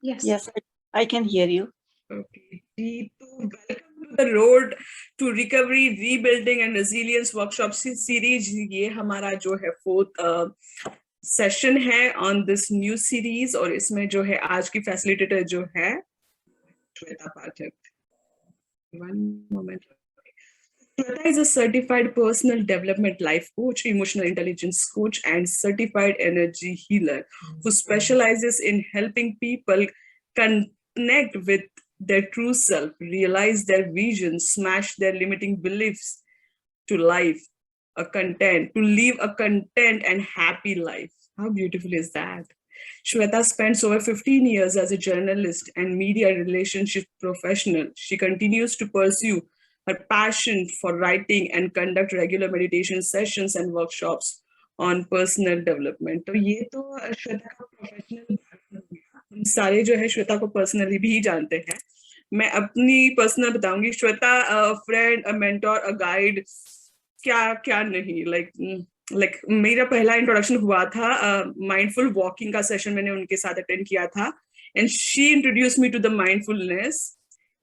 Yes. Yes, I can hear you. Okay. Welcome to the Road to Recovery, Rebuilding and Resilience Workshop series. ये हमारा जो है fourth session है on this new series, और इसमें जो है आज की facilitator जो है श्वेता पाठक. One moment. Shweta is a certified personal development life coach, emotional intelligence coach, and certified energy healer who specializes in helping people connect with their true self, realize their vision, smash their limiting beliefs to life, to live a content and happy life. How beautiful is that? Shweta spends over 15 years as a journalist and media relationship professional. She continues to pursue her passion for writing and conduct regular meditation sessions and workshops on personal development. तो ये तो श्वेता का professional हम सारे जो है श्वेता को personally भी जानते हैं. मैं अपनी पर्सनल बताऊंगी. Shweta friend, a mentor, a guide, क्या नहीं. लाइक मेरा पहला इंट्रोडक्शन हुआ था माइंडफुल वॉकिंग का सेशन मैंने उनके साथ अटेंड किया था, and she introduce me to the mindfulness,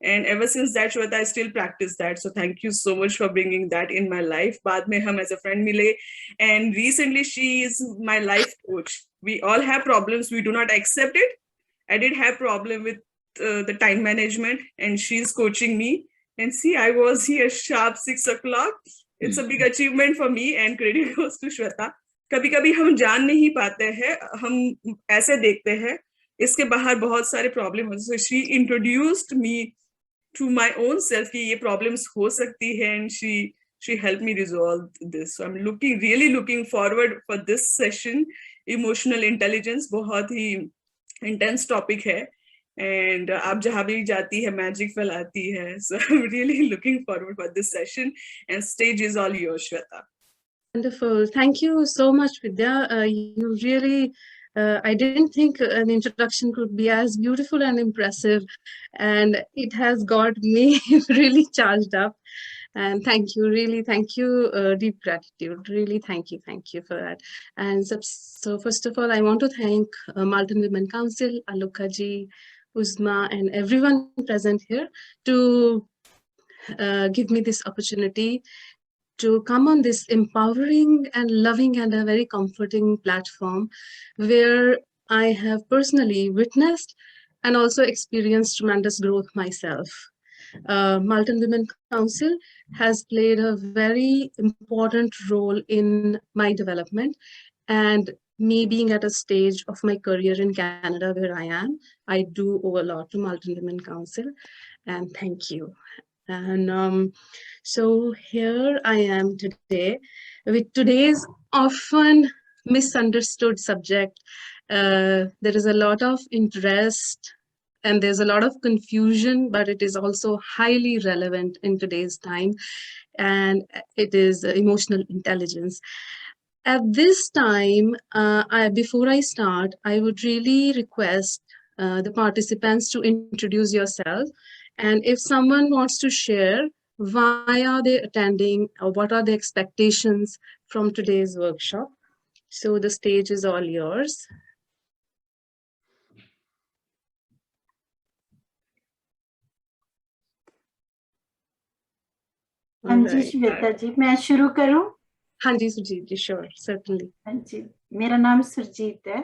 and ever since that Shweta I still practice that, so thank you so much for bringing that in my life. बाद में हम as a friend मिले, and recently she is my life coach. We all have problems, we do not accept it. I did have problem with the time management, and she's coaching me, and see I was here sharp 6 o'clock. It's a big achievement for me, and credit goes to Shweta. कभी कभी हम जान नहीं पाते हैं, हम ऐसे देखते हैं इसके बाहर बहुत सारे प्रॉब्लम होते हैं. So she introduced me to my own self कि ये problems हो सकती है, and she helped me resolve this. So I'm really looking forward for this session. Emotional intelligence बहुत ही intense topic है, and आप जहाँ भी जाती है magic फैलाती है. So I'm really looking forward for this session, and stage is all yours, Shweta. Wonderful. Thank you so much, Vidya. You really, I didn't think an introduction could be as beautiful and impressive, and it has got me really charged up. And thank you, really, thank you, deep gratitude. Really, thank you for that. And so first of all, I want to thank Malton Women Council, Aloka ji, Uzma, and everyone present here to give me this opportunity to come on this empowering and loving and a very comforting platform where I have personally witnessed and also experienced tremendous growth myself. Malton Women Council has played a very important role in my development, and me being at a stage of my career in Canada where I am, I do owe a lot to Malton Women Council, and thank you. And so here I am today with today's often misunderstood subject. There is a lot of interest and there's a lot of confusion, but it is also highly relevant in today's time, and it is emotional intelligence. At this time, before I start, I would really request the participants to introduce yourself. And if someone wants to share why are they attending or what are the expectations from today's workshop, so the stage is all yours. हाँ जी श्वेता जी, मैं शुरू करूं? हाँ जी सुरजीत जी, sure, certainly. हाँ जी, मेरा नाम सुरजीत है.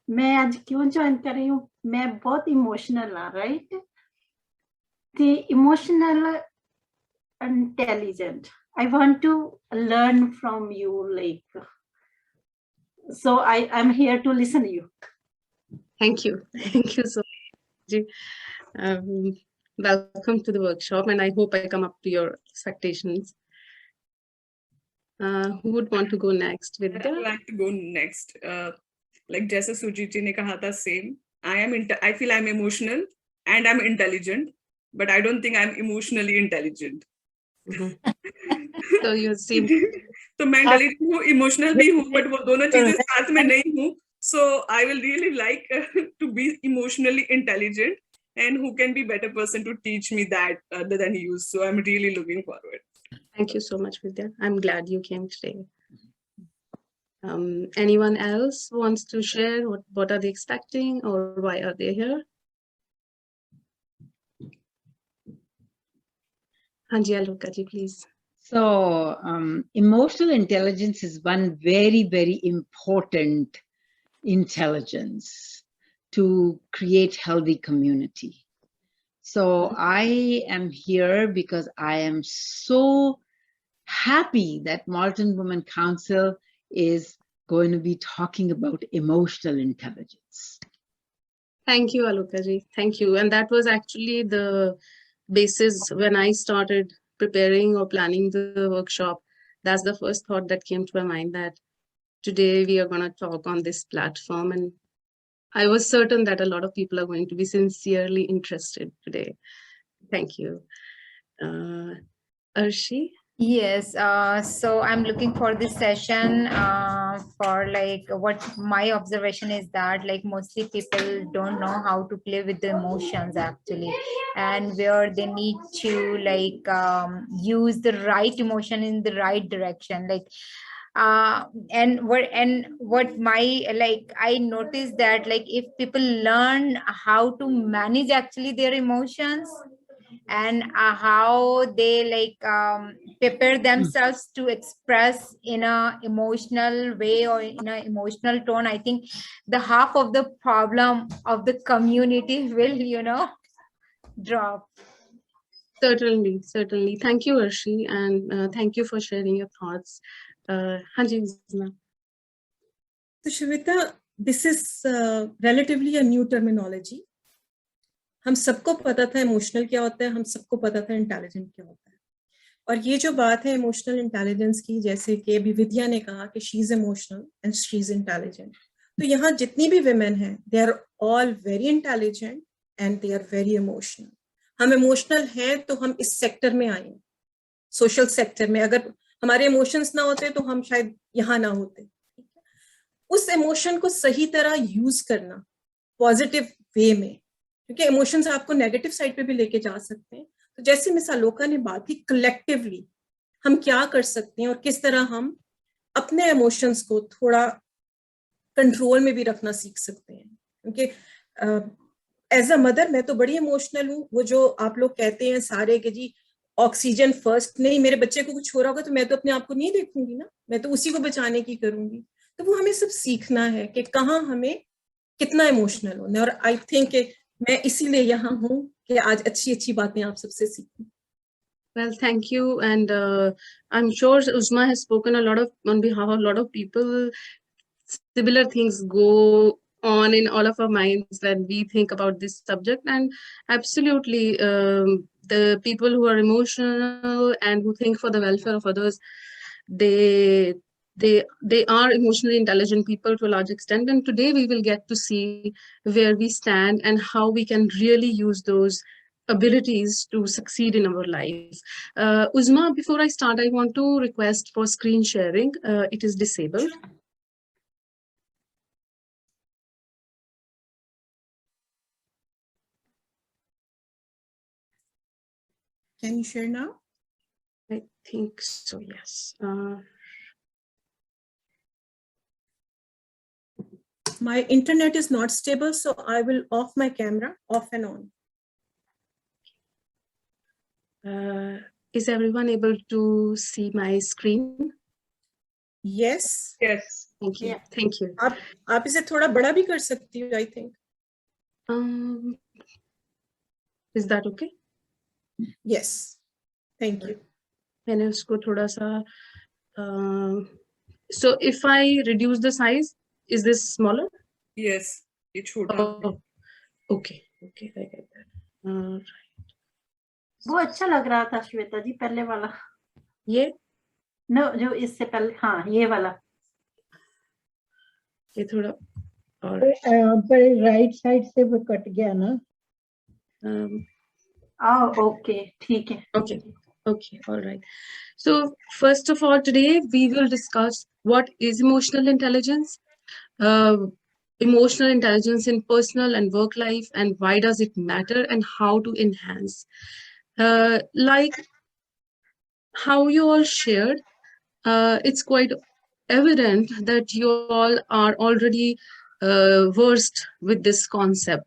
मैं आज क्यों ज्वाइन कर रही हूँ? मैं बहुत इमोशनल हूँ, right? The emotional intelligent. I want to learn from you, like, so I'm here to listen to you. Thank you so much. Welcome to the workshop, and I hope I come up to your expectations. Who would want to go next? With I would like to go next. Like जैसे सुजीत जी ने कहा था, same. I feel I'm emotional and I'm intelligent, but I don't think I'm emotionally intelligent. So you seem. तो मैं intelligent हूँ, emotional भी हूँ, but वो दोनों चीजें साथ में नहीं हूँ. So I will really like to be emotionally intelligent, and who can be better person to teach me that other than you. So I'm really looking forward. Thank you so much, Vidya. I'm glad you came today. Anyone else wants to share what are they expecting or why are they here? Hanji Alokaji, please. So emotional intelligence is one very, very important intelligence to create healthy community. So I am here because I am so happy that Malton Women Council is going to be talking about emotional intelligence. Thank you, Alokaji. Thank you. And that was actually the basis when I started preparing or planning the workshop. That's the first thought that came to my mind, that today we are going to talk on this platform. And I was certain that a lot of people are going to be sincerely interested today. Thank you. Arshi? Yes, so I'm looking for this session for like what my observation is that like mostly people don't know how to play with the emotions actually, and where they need to like use the right emotion in the right direction, like and what my like I noticed that like if people learn how to manage actually their emotions and how they like prepare themselves to express in a emotional way or in a emotional tone, I think the half of the problem of the community will drop. Certainly, certainly. Thank you, Arshi, and thank you for sharing your thoughts. Hanji Husna. So Shveta, this is relatively a new terminology. हम सबको पता था emotional क्या होता है, हम सबको पता था इंटेलिजेंट क्या होता है, और ये जो बात है इमोशनल इंटेलिजेंस की, जैसे कि अभी विद्या ने कहा कि she is emotional and she is intelligent, तो यहाँ जितनी भी विमेन हैं they are all very intelligent and they are very emotional. हम इमोशनल हैं तो हम इस सेक्टर में आए, सोशल सेक्टर में. अगर हमारे इमोशंस ना होते तो हम शायद यहाँ ना होते. उस इमोशन को सही तरह यूज करना पॉजिटिव वे में, क्योंकि इमोशंस आपको नेगेटिव साइड पे भी लेके जा सकते हैं. तो जैसे मिस आलोका ने बात की, कलेक्टिवली हम क्या कर सकते हैं और किस तरह हम अपने इमोशंस को थोड़ा कंट्रोल में भी रखना सीख सकते हैं. क्योंकि एज अ मदर मैं तो बड़ी इमोशनल हूँ. वो जो आप लोग कहते हैं सारे कि जी ऑक्सीजन फर्स्ट, नहीं, मेरे बच्चे को कुछ हो रहा होगा तो मैं तो अपने आप को नहीं देखूंगी ना, मैं तो उसी को बचाने की करूंगी. तो वो हमें सब सीखना है कि कहाँ हमें कितना इमोशनल होना है. और आई थिंक मैं इसीलिए यहाँ हूँ कि आज अच्छी अच्छी बातें आप सबसे सीखूं. Well, thank you. And I'm sure Uzma has spoken a lot on behalf of a lot of people. Similar things go on in all of our minds when we think about this subject. And absolutely, the people who are emotional and who think for the welfare of others, they are emotionally intelligent people to a large extent. And today we will get to see where we stand and how we can really use those abilities to succeed in our life. Uzma, before I start, I want to request for screen sharing. It is disabled. Can you share now? I think so, yes. My internet is not stable, so I will off my camera, off and on. Is everyone able to see my screen? Yes. Yes. Thank you. Yeah. Thank you. आप इसे थोड़ा बड़ा भी कर सकती हो, I think. Is that okay? Yes. Thank you. मैंने उसको थोड़ा सा so if I reduce the size, is this smaller? Yes. ये छोटा. Oh, okay, I get that. वो अच्छा लग रहा था श्वेता जी, पहले वाला. ये नो, जो इससे पहले, हाँ ये वाला. ये थोड़ा और पर राइट साइड से वो कट गया ना. ओके, ठीक है. Okay, all right. So first of all, today we will discuss what is emotional intelligence, emotional intelligence in personal and work life, and why does it matter, and how to enhance. Like how you all shared, it's quite evident that you all are already versed with this concept.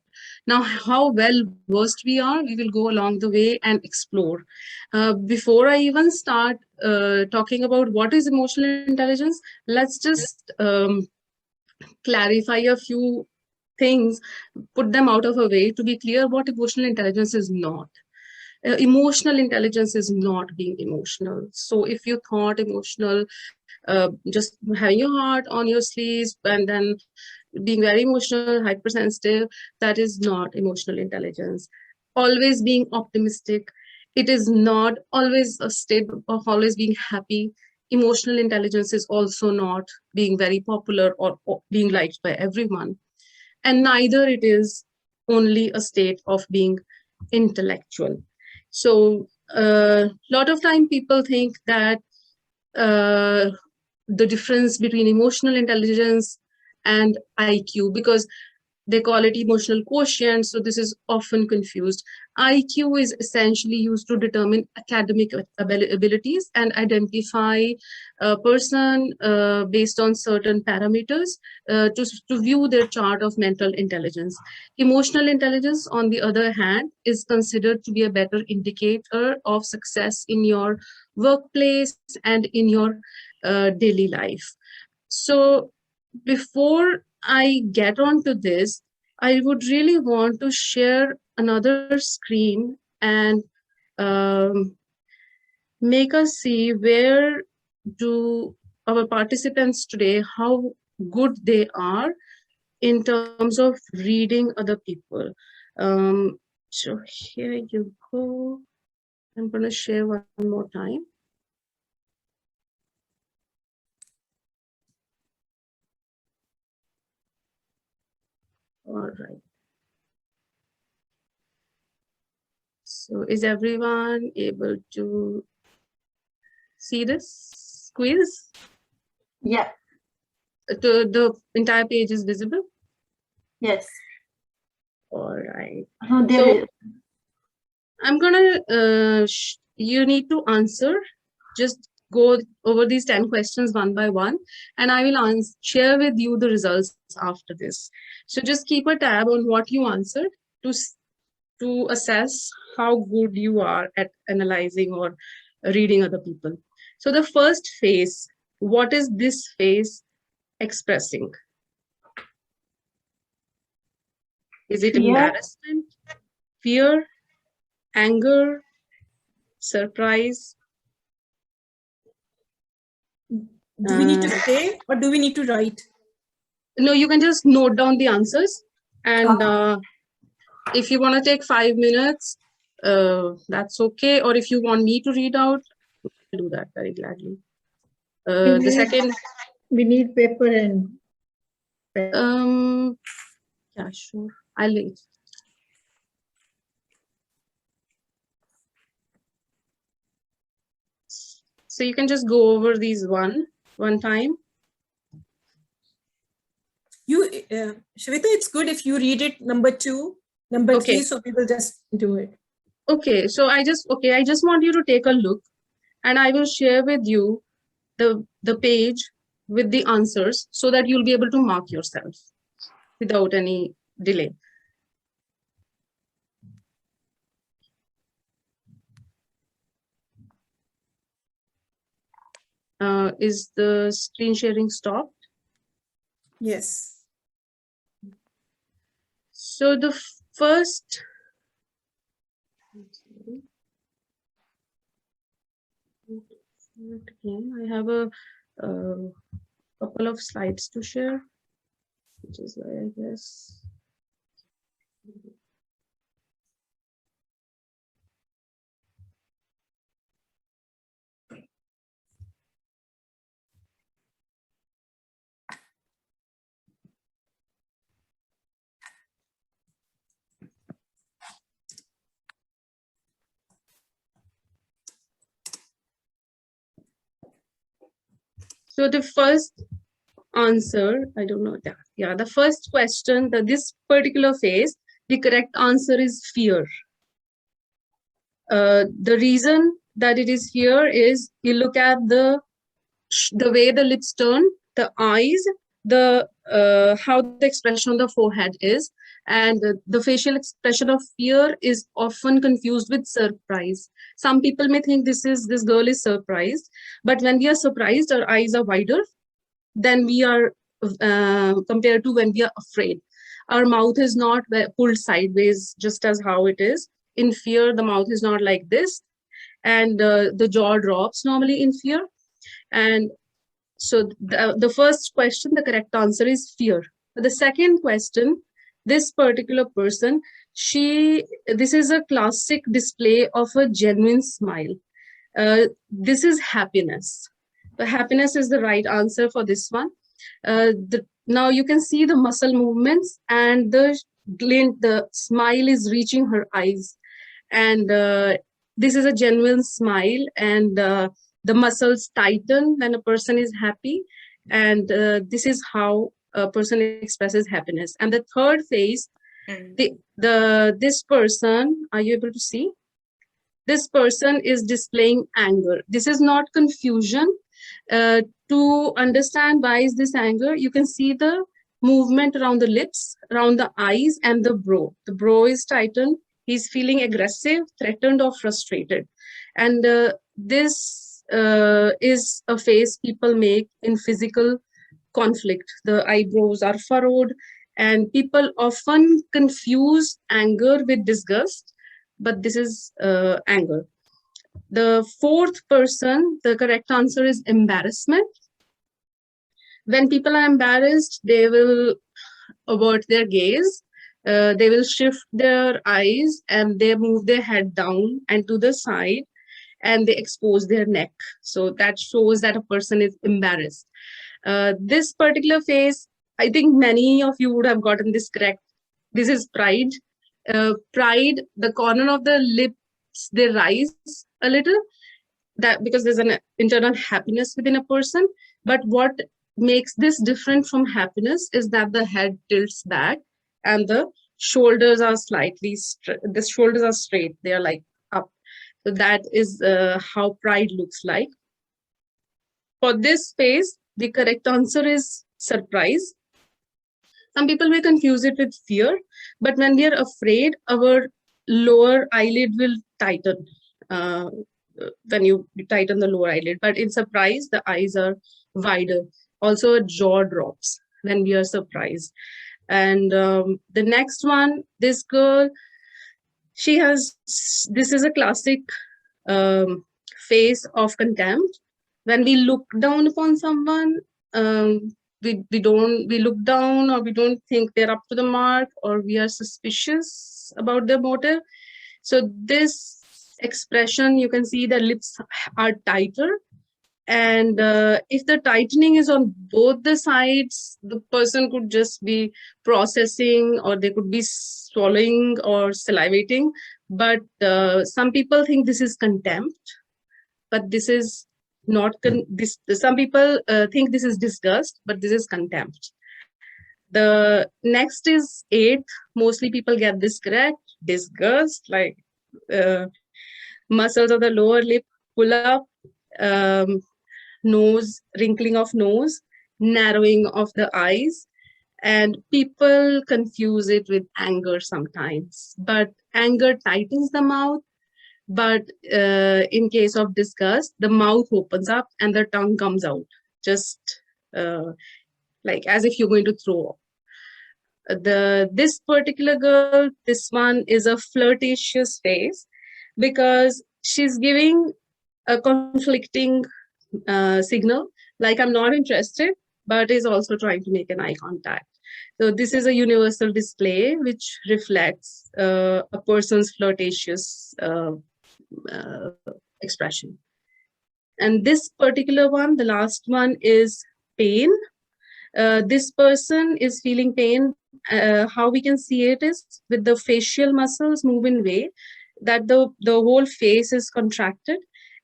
Now, how well versed we are, we will go along the way and explore. Before I even start talking about what is emotional intelligence, let's just clarify a few things, put them out of a way to be clear what emotional intelligence is not. Emotional intelligence is not being emotional. So if you thought emotional, just having your heart on your sleeves and then being very emotional, hypersensitive, that is not emotional intelligence. Always being optimistic, it is not always a state of always being happy. Emotional intelligence is also not being very popular or being liked by everyone. And neither it is only a state of being intellectual. So a lot of time people think that the difference between emotional intelligence and IQ, because they call it emotional quotient, so this is often confused. IQ is essentially used to determine academic abilities and identify a person based on certain parameters to view their chart of mental intelligence. Emotional intelligence, on the other hand, is considered to be a better indicator of success in your workplace and in your daily life. So before I get on to this, I would really want to share another screen and make us see where do our participants today, how good they are in terms of reading other people. So here you go. I'm going to share one more time. All right. So is everyone able to see this quiz? Yeah. The entire page is visible? Yes. All right. Oh, there So is. I'm gonna, you need to answer, just go over these 10 questions one by one, and I will share with you the results after this. So just keep a tab on what you answered to assess how good you are at analyzing or reading other people. So the first phase, what is this phase expressing? Is it Fear. embarrassment, fear, anger, surprise? Do we need to say or do we need to write? No, you can just note down the answers. And if you want to take 5 minutes, that's okay. Or if you want me to read out, I'll do that very gladly. The second. We need paper and Yeah, sure. I'll wait. So you can just go over these one time. Shveta, it's good if you read it number 2, number 3, so we will just do it. Okay, so I just want you to take a look, and I will share with you the page with the answers so that you'll be able to mark yourself without any delay. Is the screen sharing stopped? Yes. So the first, again, I have a couple of slides to share, which is why I guess. So the first answer, I don't know that. Yeah, the first question, this particular phase, the correct answer is fear. The reason that it is here is you look at the way the lips turn, the eyes, the how the expression on the forehead is, And the facial expression of fear is often confused with surprise. Some people may think this girl is surprised, but when we are surprised, our eyes are wider than we are compared to when we are afraid. Our mouth is not pulled sideways, just as how it is. In fear, the mouth is not like this, and the jaw drops normally in fear. And so the first question, the correct answer is fear. The second question, this particular person, this is a classic display of a genuine smile. This is happiness. The happiness is the right answer for this one. Now you can see the muscle movements and the glint, the smile is reaching her eyes. And this is a genuine smile, and the muscles tighten when a person is happy. And this is how a person expresses happiness. And the third phase, this person, are you able to see? This person is displaying anger. This is not confusion. To understand why is this anger, you can see the movement around the lips, around the eyes, and the brow. The brow is tightened. He's feeling aggressive, threatened, or frustrated. And this is a face people make in physical conflict. The eyebrows are furrowed, and people often confuse anger with disgust, but this is anger. The fourth person, the correct answer is embarrassment. When people are embarrassed, they will avert their gaze. They will shift their eyes and they move their head down and to the side, and they expose their neck. So that shows that a person is embarrassed. This particular face, I think many of you would have gotten this correct. This is pride. Pride, the corner of the lips, they rise a little, that because there's an internal happiness within a person. But what makes this different from happiness is that the head tilts back and the shoulders are slightly the shoulders are straight, they are like up. So that is how pride looks like. For this face, the correct answer is surprise. Some people may confuse it with fear, but when we are afraid, our lower eyelid will tighten when you tighten the lower eyelid. But in surprise, the eyes are wider. Also, a jaw drops when we are surprised. And the next one, this girl, this is a classic face of contempt. When we look down upon someone, we look down, or we don't think they're up to the mark, or we are suspicious about their motive. So this expression, you can see the lips are tighter. And if the tightening is on both the sides, the person could just be processing, or they could be swallowing or salivating. But some people think this is contempt, but this is not some people think this is disgust, but this is contempt. The next is 8th. Mostly people get this correct. Disgust, like muscles of the lower lip pull up, nose, wrinkling of nose, narrowing of the eyes, and people confuse it with anger sometimes. But anger tightens the mouth. But in case of disgust, the mouth opens up and the tongue comes out, just like as if you're going to throw up. This particular girl, this one is a flirtatious face, because she's giving a conflicting signal, like I'm not interested, but is also trying to make an eye contact. So this is a universal display which reflects a person's flirtatious expression. And this particular one, the last one, is pain. This person is feeling pain. How we can see it is with the facial muscles move in way that the whole face is contracted,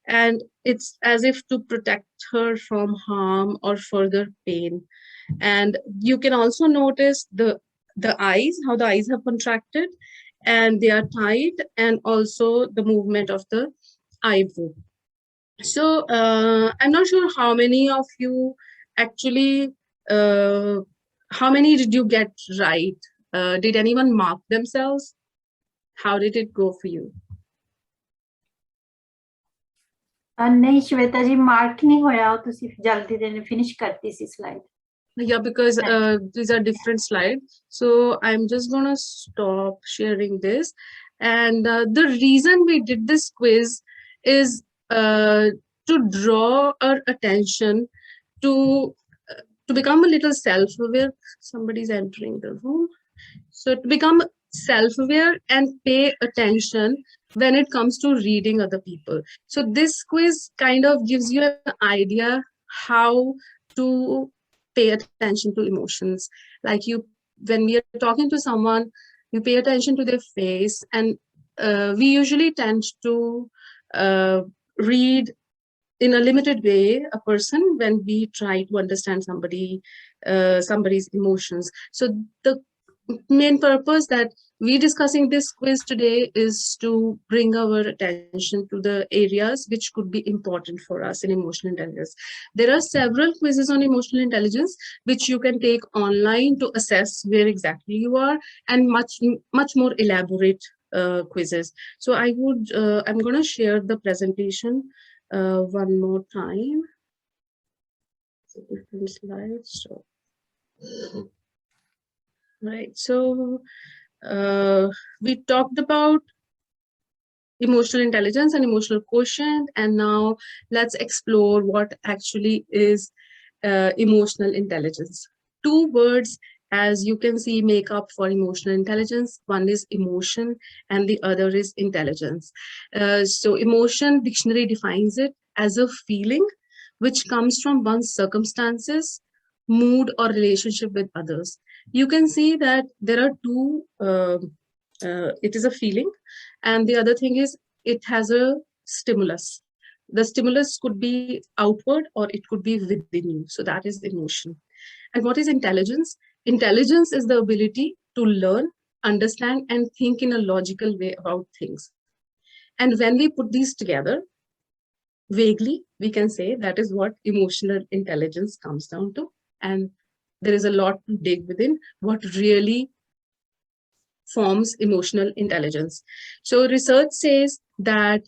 and it's as if to protect her from harm or further pain. And you can also notice the eyes, how the eyes have contracted and they are tight, and also the movement of the eyebrow. So I'm not sure how many of you actually, how many did you get right? Did anyone mark themselves? How did it go for you? नहीं श्वेता जी mark नहीं होया ਤੁਸੀਂ ਜਲਦੀ ਦੇ finish ਕਰਤੀ ਸੀ slide. Yeah, because these are different slides. So I'm just going to stop sharing this. And the reason we did this quiz is to draw our attention to become a little self-aware. Somebody's entering the room. So to become self-aware and pay attention when it comes to reading other people. So this quiz kind of gives you an idea how to pay attention to emotions. Like when we are talking to someone, you pay attention to their face, and we usually tend to read in a limited way a person when we try to understand somebody's emotions. So the main purpose that we discussing this quiz today is to bring our attention to the areas which could be important for us in emotional intelligence. There are several quizzes on emotional intelligence which you can take online to assess where exactly you are, and much more elaborate quizzes. So I'm going to share the presentation one more time. Different slides. So right, so we talked about emotional intelligence and emotional quotient, and now let's explore what actually is emotional intelligence. Two words, as you can see, make up for emotional intelligence. One is emotion and the other is intelligence. So emotion, dictionary defines it as a feeling which comes from one's circumstances, mood, or relationship with others. You can see that there are two, it is a feeling, and the other thing is it has a stimulus. The stimulus could be outward or it could be within you. So that is emotion. And what is intelligence? Intelligence is the ability to learn, understand, and think in a logical way about things. And when we put these together, vaguely, we can say that is what emotional intelligence comes down to. And there is a lot to dig within what really forms emotional intelligence. So research says that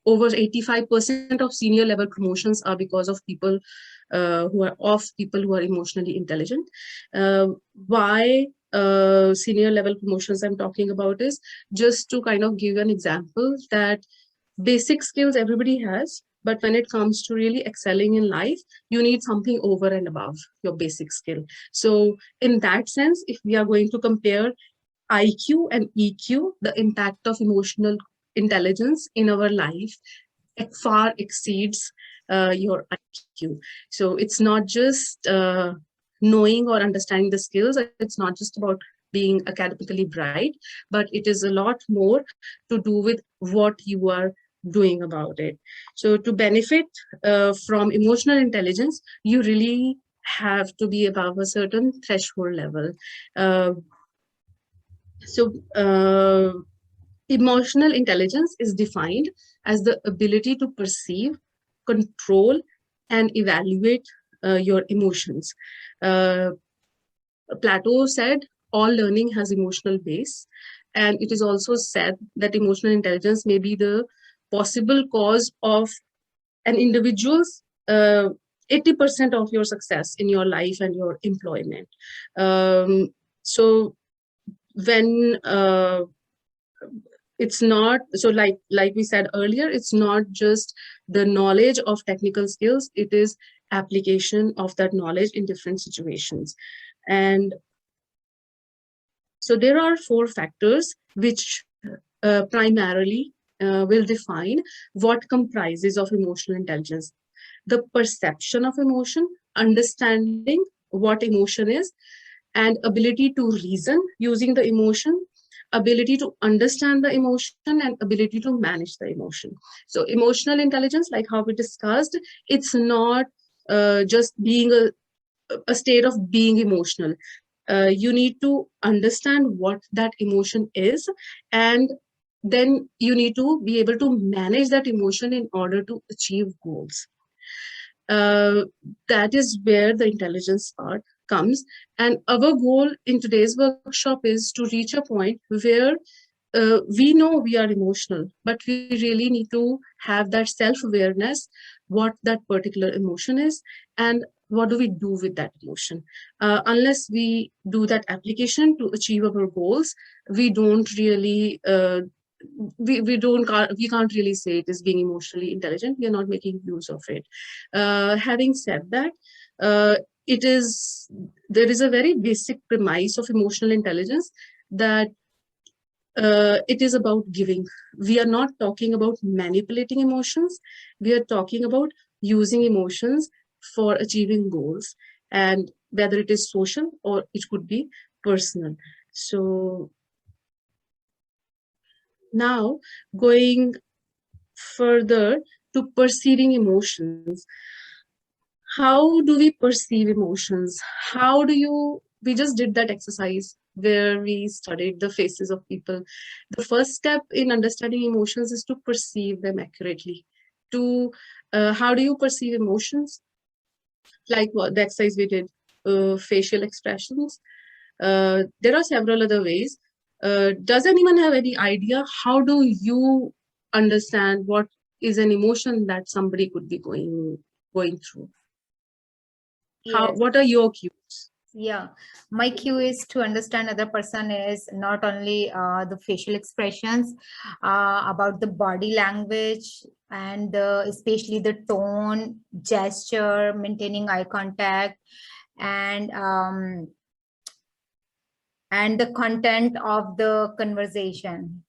over 85% of senior level promotions are because of people who are emotionally intelligent. Why senior level promotions I'm talking about is just to kind of give an example that basic skills everybody has, but when it comes to really excelling in life, you need something over and above your basic skill. So in that sense, if we are going to compare IQ and EQ, the impact of emotional intelligence in our life, it far exceeds your IQ. So it's not just knowing or understanding the skills. It's not just about being academically bright, but it is a lot more to do with what you are doing about it. So to benefit from emotional intelligence, you really have to be above a certain threshold level. Emotional intelligence is defined as the ability to perceive, control, and evaluate your emotions. Plato said all learning has emotional base, and it is also said that emotional intelligence may be the possible cause of an individual's 80% of your success in your life and your employment. So when it's not, so like we said earlier, it's not just the knowledge of technical skills, it is application of that knowledge in different situations. And so there are 4 factors which primarily will define what comprises of emotional intelligence: the perception of emotion, understanding what emotion is, and ability to reason using the emotion, ability to understand the emotion, and ability to manage the emotion. So emotional intelligence, like how we discussed, it's not just being a state of being emotional. You need to understand what that emotion is, and then you need to be able to manage that emotion in order to achieve goals. That is where the intelligence part comes. And our goal in today's workshop is to reach a point where we know we are emotional, but we really need to have that self-awareness, what that particular emotion is, and what do we do with that emotion. Unless we do that application to achieve our goals, we don't really we can't really say it is being emotionally intelligent. We are not making use of it. Having said that, it is there is a very basic premise of emotional intelligence that it is about giving. We are not talking about manipulating emotions. We are talking about using emotions for achieving goals, and whether it is social or it could be personal. So now, going further to perceiving emotions, how do we perceive emotions? How do you, we just did that exercise where we studied the faces of people. The first step in understanding emotions is to perceive them accurately. To how do you perceive emotions? Like what the exercise we did, facial expressions. There are several other ways. Does anyone have any idea how do you understand what is an emotion that somebody could be going through? How, Yes. what are your cues? Yeah, my cue is to understand other person is not only the facial expressions, about the body language, and especially the tone, gesture, maintaining eye contact, and the content of the conversation.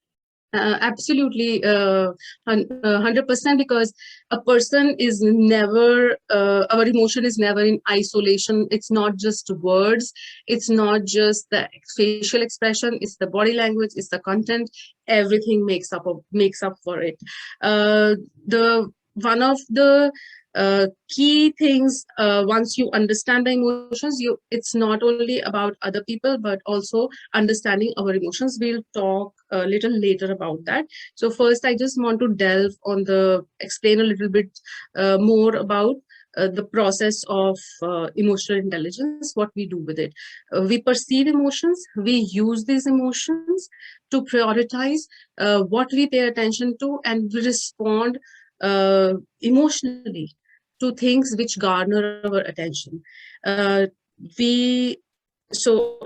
Absolutely, 100%, because a person is never, our emotion is never in isolation. It's not just words, it's not just the facial expression, it's the body language, it's the content. Everything makes up for it. The one of the key things, once you understand the emotions, it's not only about other people but also understanding our emotions. We'll talk a little later about that. So first I just want to delve on explain a little bit more about the process of emotional intelligence, what we do with it. We perceive emotions, we use these emotions to prioritize what we pay attention to, and we respond emotionally to things which garner our attention. We so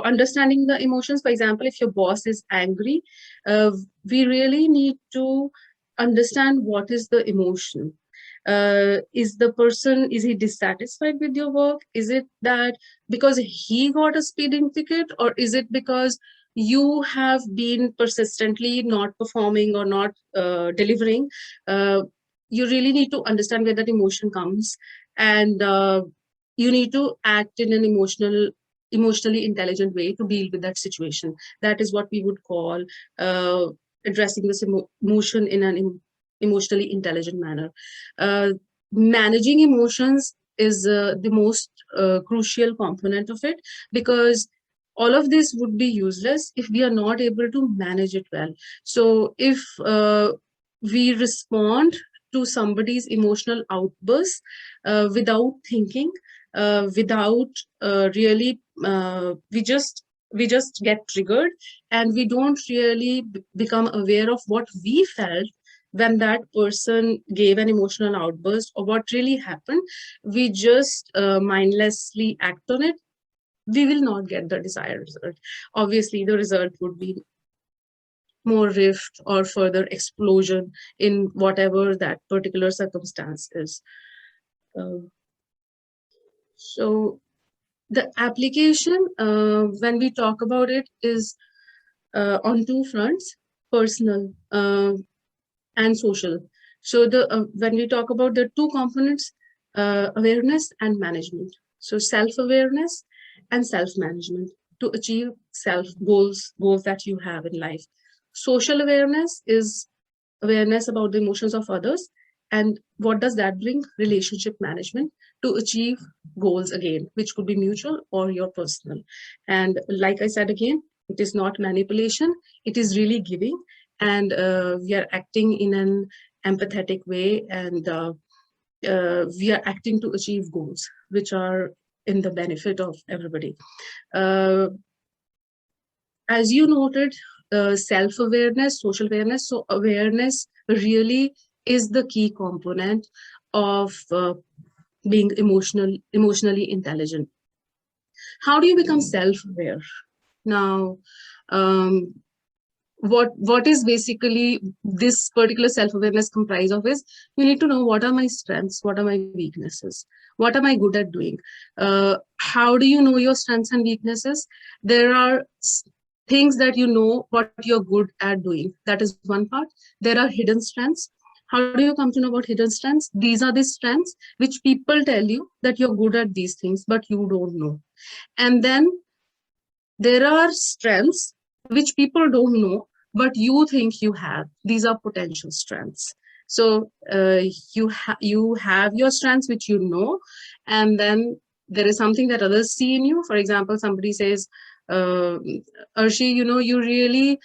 understanding the emotions, for example, if your boss is angry, we really need to understand what is the emotion. Is the person, is he dissatisfied with your work? Is it that because he got a speeding ticket, or is it because you have been persistently not performing or not delivering? You really need to understand where that emotion comes, and you need to act in an emotionally intelligent way to deal with that situation. That is what we would call addressing this emotion in an emotionally intelligent manner. Managing emotions is the most crucial component of it, because all of this would be useless if we are not able to manage it well. So if we respond to somebody's emotional outbursts without thinking, without really, we just get triggered, and we don't really become aware of what we felt when that person gave an emotional outburst or what really happened. We just mindlessly act on it. We will not get the desired result. Obviously, the result would be more rift or further explosion in whatever that particular circumstance is. So the application, when we talk about it, is on two fronts: personal and social. So when we talk about the two components, awareness and management. So self-awareness and self-management to achieve self goals that you have in life. Social awareness is awareness about the emotions of others. And what does that bring? Relationship management to achieve goals again, which could be mutual or your personal. And like I said again, it is not manipulation, it is really giving. And we are acting in an empathetic way, and we are acting to achieve goals which are in the benefit of everybody. As you noted, self-awareness, social awareness. So awareness really is the key component of being emotionally intelligent. How do you become self-aware? Now, what is basically this particular self-awareness comprised of is, you need to know what are my strengths, what are my weaknesses, what am I good at doing. How do you know your strengths and weaknesses? There are things that you know what you're good at doing. That is one part. There are hidden strengths. How do you come to know about hidden strengths? These are the strengths which people tell you that you're good at these things, but you don't know. And then there are strengths which people don't know, but you think you have. These are potential strengths. So you have your strengths which you know, and then there is something that others see in you. For example, somebody says, Arshi, you know, you really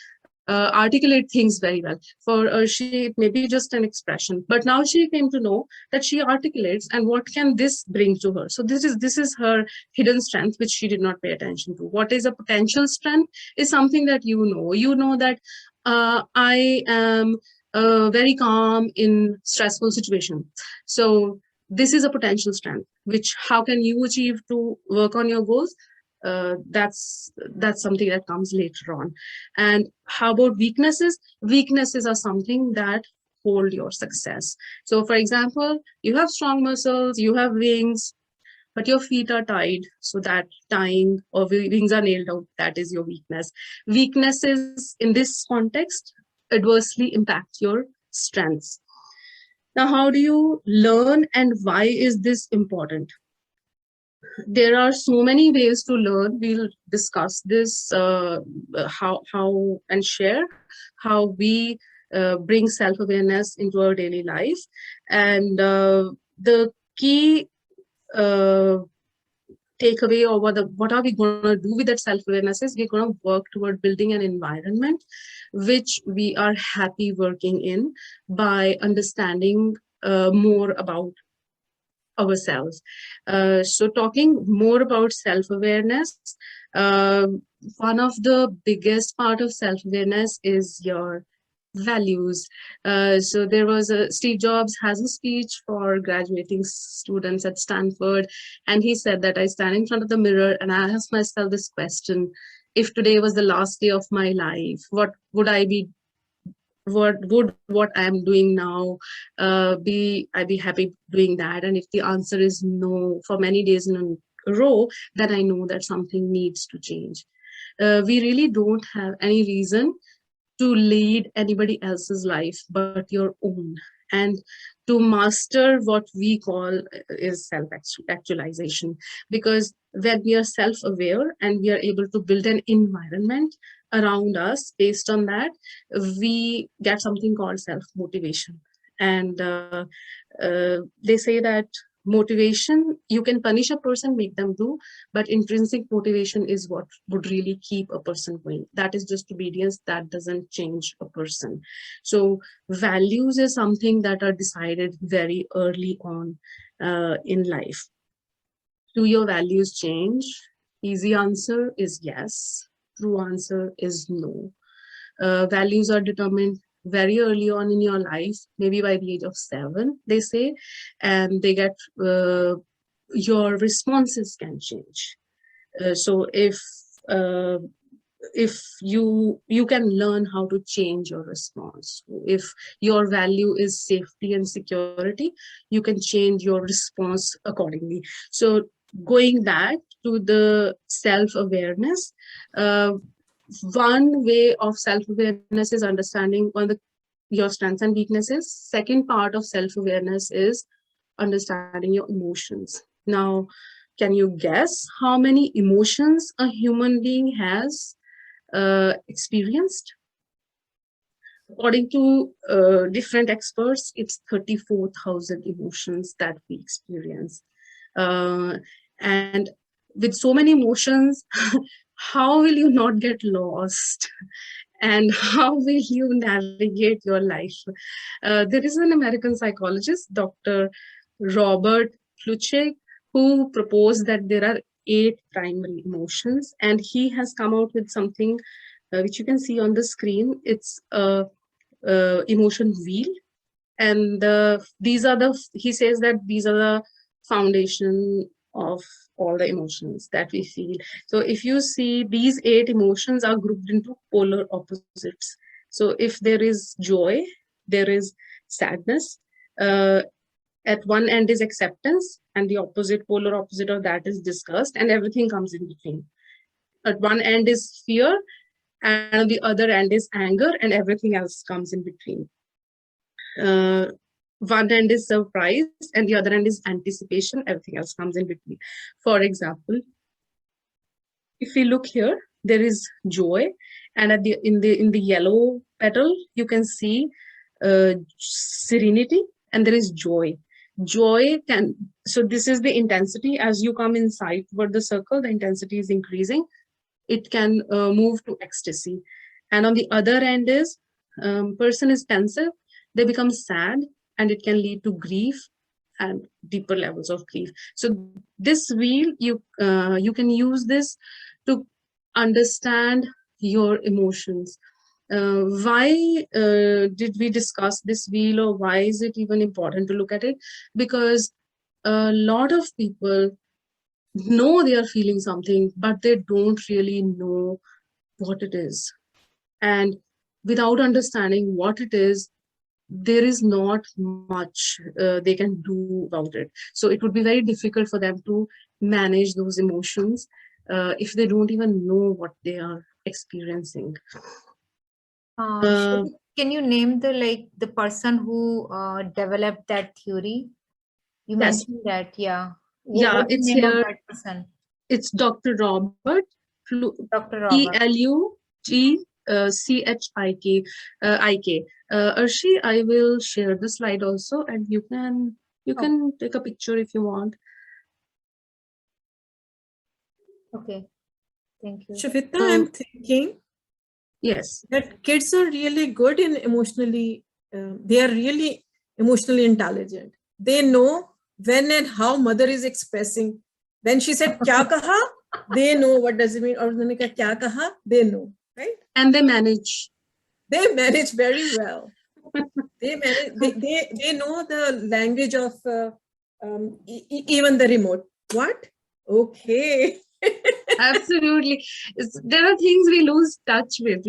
articulate things very well. For Arshi, it may be just an expression, but now she came to know that she articulates, and what can this bring to her? So this is her hidden strength, which she did not pay attention to. What is a potential strength is something that you know. You know that I am very calm in stressful situations. So this is a potential strength, which how can you achieve to work on your goals? That's something that comes later on. And how about weaknesses? Weaknesses are something that hold your success. So for example, you have strong muscles, you have wings, but your feet are tied, so that tying or wings are nailed out, that is your weakness. Weaknesses in this context adversely impact your strengths. Now, how do you learn, and why is this important? There are so many ways to learn. We'll discuss this, how and share how we bring self-awareness into our daily life. And the key takeaway, or what are we going to do with that self-awareness, is we're going to work toward building an environment which we are happy working in by understanding more about ourselves. So talking more about self-awareness, one of the biggest part of self-awareness is your values. So there was Steve Jobs has a speech for graduating students at Stanford, and he said that I stand in front of the mirror and I ask myself this question: if today was the last day of my life, what would I be? What would what I am doing now I'd be happy doing that? And if the answer is no for many days in a row, then I know that something needs to change. We really don't have any reason to lead anybody else's life but your own, and to master what we call is self-actualization. Because when we are self-aware and we are able to build an environment around us based on that, we get something called self-motivation. And they say that motivation, you can punish a person, make them do, but intrinsic motivation is what would really keep a person going. That is just obedience, that doesn't change a person. So values is something that are decided very early on in life. Do your values change? Easy answer is yes. True answer is no. Values are determined very early on in your life, maybe by the age of 7, they say, and they get your responses can change. So if you can learn how to change your response. If your value is safety and security, you can change your response accordingly. So going back to the self-awareness, one way of self-awareness is understanding your strengths and weaknesses. Second part of self-awareness is understanding your emotions. Now, can you guess how many emotions a human being has experienced? According to different experts, it's 34,000 emotions that we experience. And with so many emotions, how will you not get lost? And how will you navigate your life? There is an American psychologist, Dr. Robert Plutchik, who proposed that there are 8 primary emotions, and he has come out with something which you can see on the screen. It's a emotion wheel, and he says that these are the foundation of all the emotions that we feel. So if you see, these 8 emotions are grouped into polar opposites. So if there is joy, there is sadness. At one end is acceptance, and the polar opposite of that is disgust, and everything comes in between. At one end is fear, and the other end is anger, and everything else comes in between. One end is surprise, and the other end is anticipation. Everything else comes in between. For example, if we look here, there is joy, and in the yellow petal, you can see serenity, and there is joy. So this is the intensity. As you come inside toward the circle, the intensity is increasing. It can move to ecstasy. And on the other end is, person is pensive, they become sad, and it can lead to grief and deeper levels of grief. So this wheel, you can use this to understand your emotions. Why did we discuss this wheel, or why is it even important to look at it? Because a lot of people know they are feeling something, but they don't really know what it is. And without understanding what it is, there is not much they can do about it. So it would be very difficult for them to manage those emotions if they don't even know what they are experiencing. Can you name the person who developed that theory? You Yes. mentioned that, yeah. Yeah, What's the it's name of here. that person? It's Dr. Robert Dr. Robert. Plugchik. Arshi, I will share the slide also, and you can take a picture if you want. Okay, thank you. Shveta, I'm thinking Yes, that kids are really good in they are really emotionally intelligent. They know when and how mother is expressing. When she said kya kaha, they know what does it mean. Or unhone kaha kya kaha, they know, right? and they manage. They manage very well. They manage. They know the language of even the remote. What? Okay. Absolutely. There are things we lose touch with.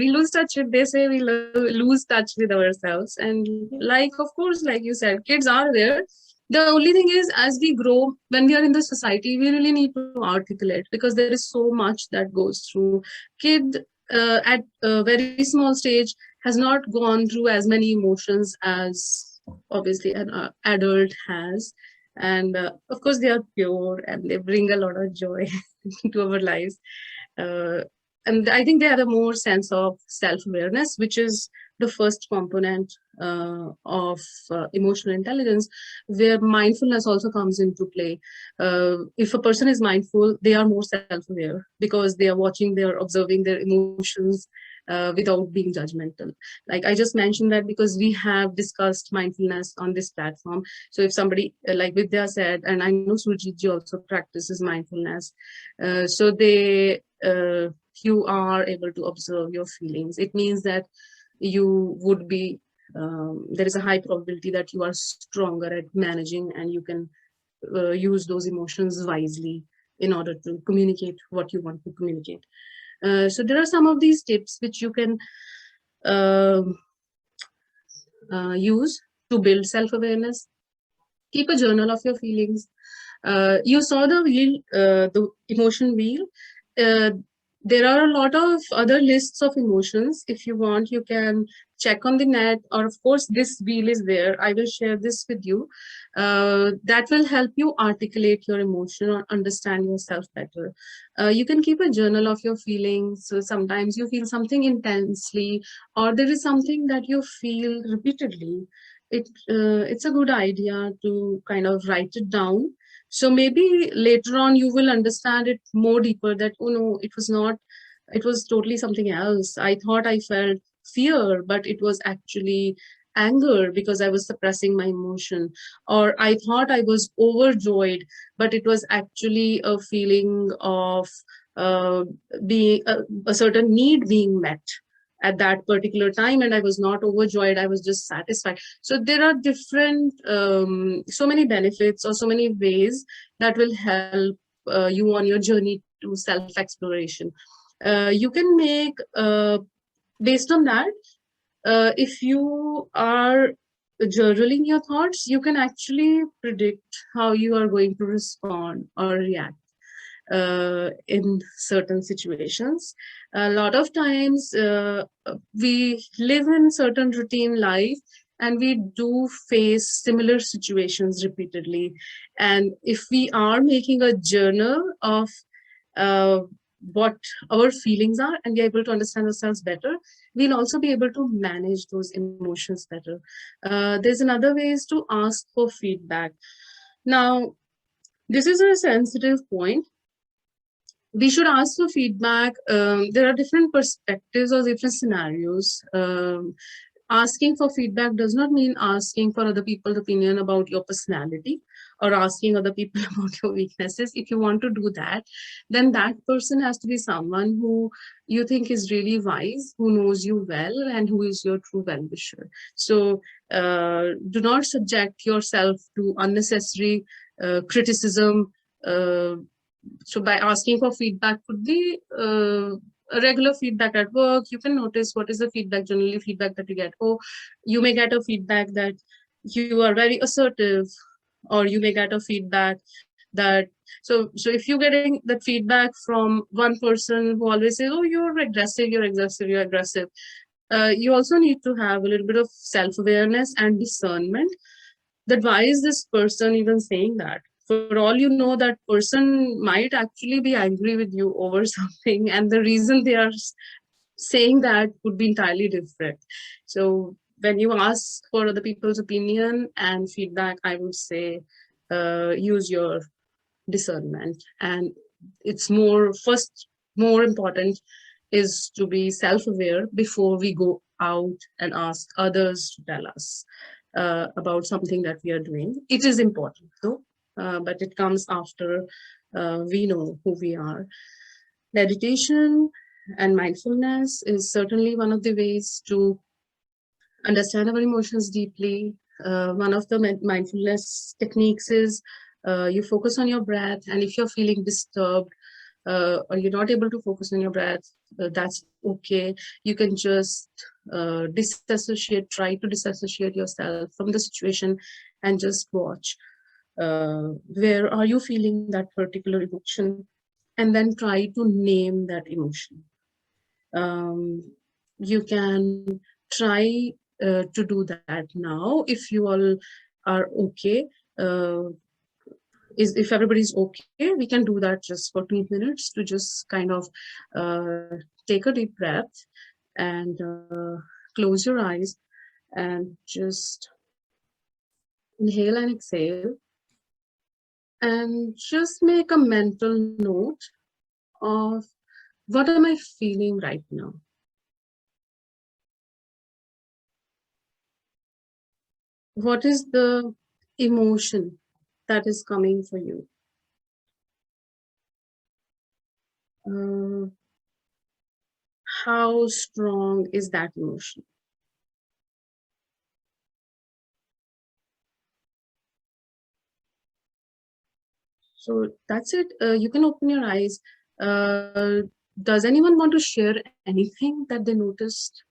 They say we lose touch with ourselves. And like, of course, like you said, kids are there. The only thing is, as we grow, when we are in the society, we really need to articulate, because there is so much that goes through. Kid at a very small stage has not gone through as many emotions as obviously an adult has. And of course, they are pure and they bring a lot of joy into our lives. And I think they have a more sense of self-awareness, which is the first component of emotional intelligence, where mindfulness also comes into play. If a person is mindful, they are more self-aware, because they are watching, they are observing their emotions without being judgmental. Like I just mentioned that because we have discussed mindfulness on this platform. So if somebody, like Vidya said, and I know Surjit ji also practices mindfulness, so you are able to observe your feelings. It means that you would be, there is a high probability that you are stronger at managing, and you can use those emotions wisely in order to communicate what you want to communicate. So there are some of these tips which you can use to build self-awareness. Keep a journal of your feelings. You saw the wheel, the emotion wheel. There are a lot of other lists of emotions. If you want, you can check on the net, or of course this wheel is there. I will share this with you. That will help you articulate your emotion or understand yourself better. You can keep a journal of your feelings. So sometimes you feel something intensely, or there is something that you feel repeatedly. It's a good idea to kind of write it down. So maybe later on you will understand it more deeper, that, oh no, it was not, it was totally something else. I thought I felt fear, but it was actually anger because I was suppressing my emotion, or I thought I was overjoyed, but it was actually a feeling of being a certain need being met at that particular time, and I was not overjoyed, I was just satisfied. So there are different so many benefits or so many ways that will help you on your journey to self-exploration. You can make based on that, if you are journaling your thoughts, you can actually predict how you are going to respond or react in certain situations. A lot of times we live in certain routine life and we do face similar situations repeatedly. And if we are making a journal of uh, what our feelings are and be able to understand ourselves better, we'll also be able to manage those emotions better. There's another ways to ask for feedback. Now, this is a sensitive point. We should ask for feedback. There are different perspectives or different scenarios. Asking for feedback does not mean asking for other people's opinion about your personality or asking other people about your weaknesses. If you want to do that, then that person has to be someone who you think is really wise, who knows you well, and who is your true well-wisher. So do not subject yourself to unnecessary criticism. So by asking for feedback could be a regular feedback at work. You can notice what is the feedback, generally feedback that you get. Oh, you may get a feedback that you are very assertive, or you may get a feedback that, so if you're getting that feedback from one person who always says, oh, you're aggressive, you're aggressive, you're aggressive, you also need to have a little bit of self-awareness and discernment that why is this person even saying that? For all you know, that person might actually be angry with you over something, and the reason they are saying that could be entirely different. So when you ask for other people's opinion and feedback, I would say use your discernment. And it's more important is to be self-aware before we go out and ask others to tell us about something that we are doing. It is important though, but it comes after we know who we are. Meditation and mindfulness is certainly one of the ways to understand our emotions deeply. One of the mindfulness techniques is you focus on your breath, and if you're feeling disturbed or you're not able to focus on your breath, that's okay. You can just try to disassociate yourself from the situation and just watch where are you feeling that particular emotion, and then try to name that emotion. You can try to do that now if you all are okay. If everybody's okay, we can do that just for 2 minutes to just kind of take a deep breath and close your eyes and just inhale and exhale, and just make a mental note of what am I feeling right now. What is the emotion that is coming for you? How strong is that emotion? So that's it. You can open your eyes. Does anyone want to share anything that they noticed?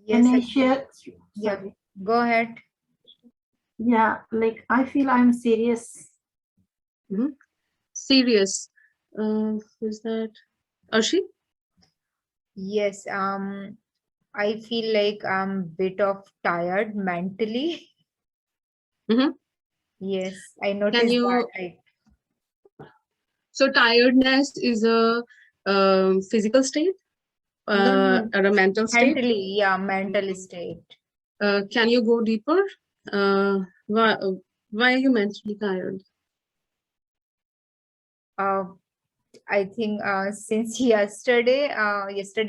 Yes, Can I share? Yeah, Sorry. go ahead. Yeah, like I feel I'm serious. Serious. Is that Arshi? Yes, I feel like I'm bit of tired mentally. Mm-hmm. Yes, I Can noticed that. you? Like, So tiredness is a physical state no, or a mental state. mentally, yeah, mental state. Can you go deeper? Why are you mentally tired? Uh, I think since yesterday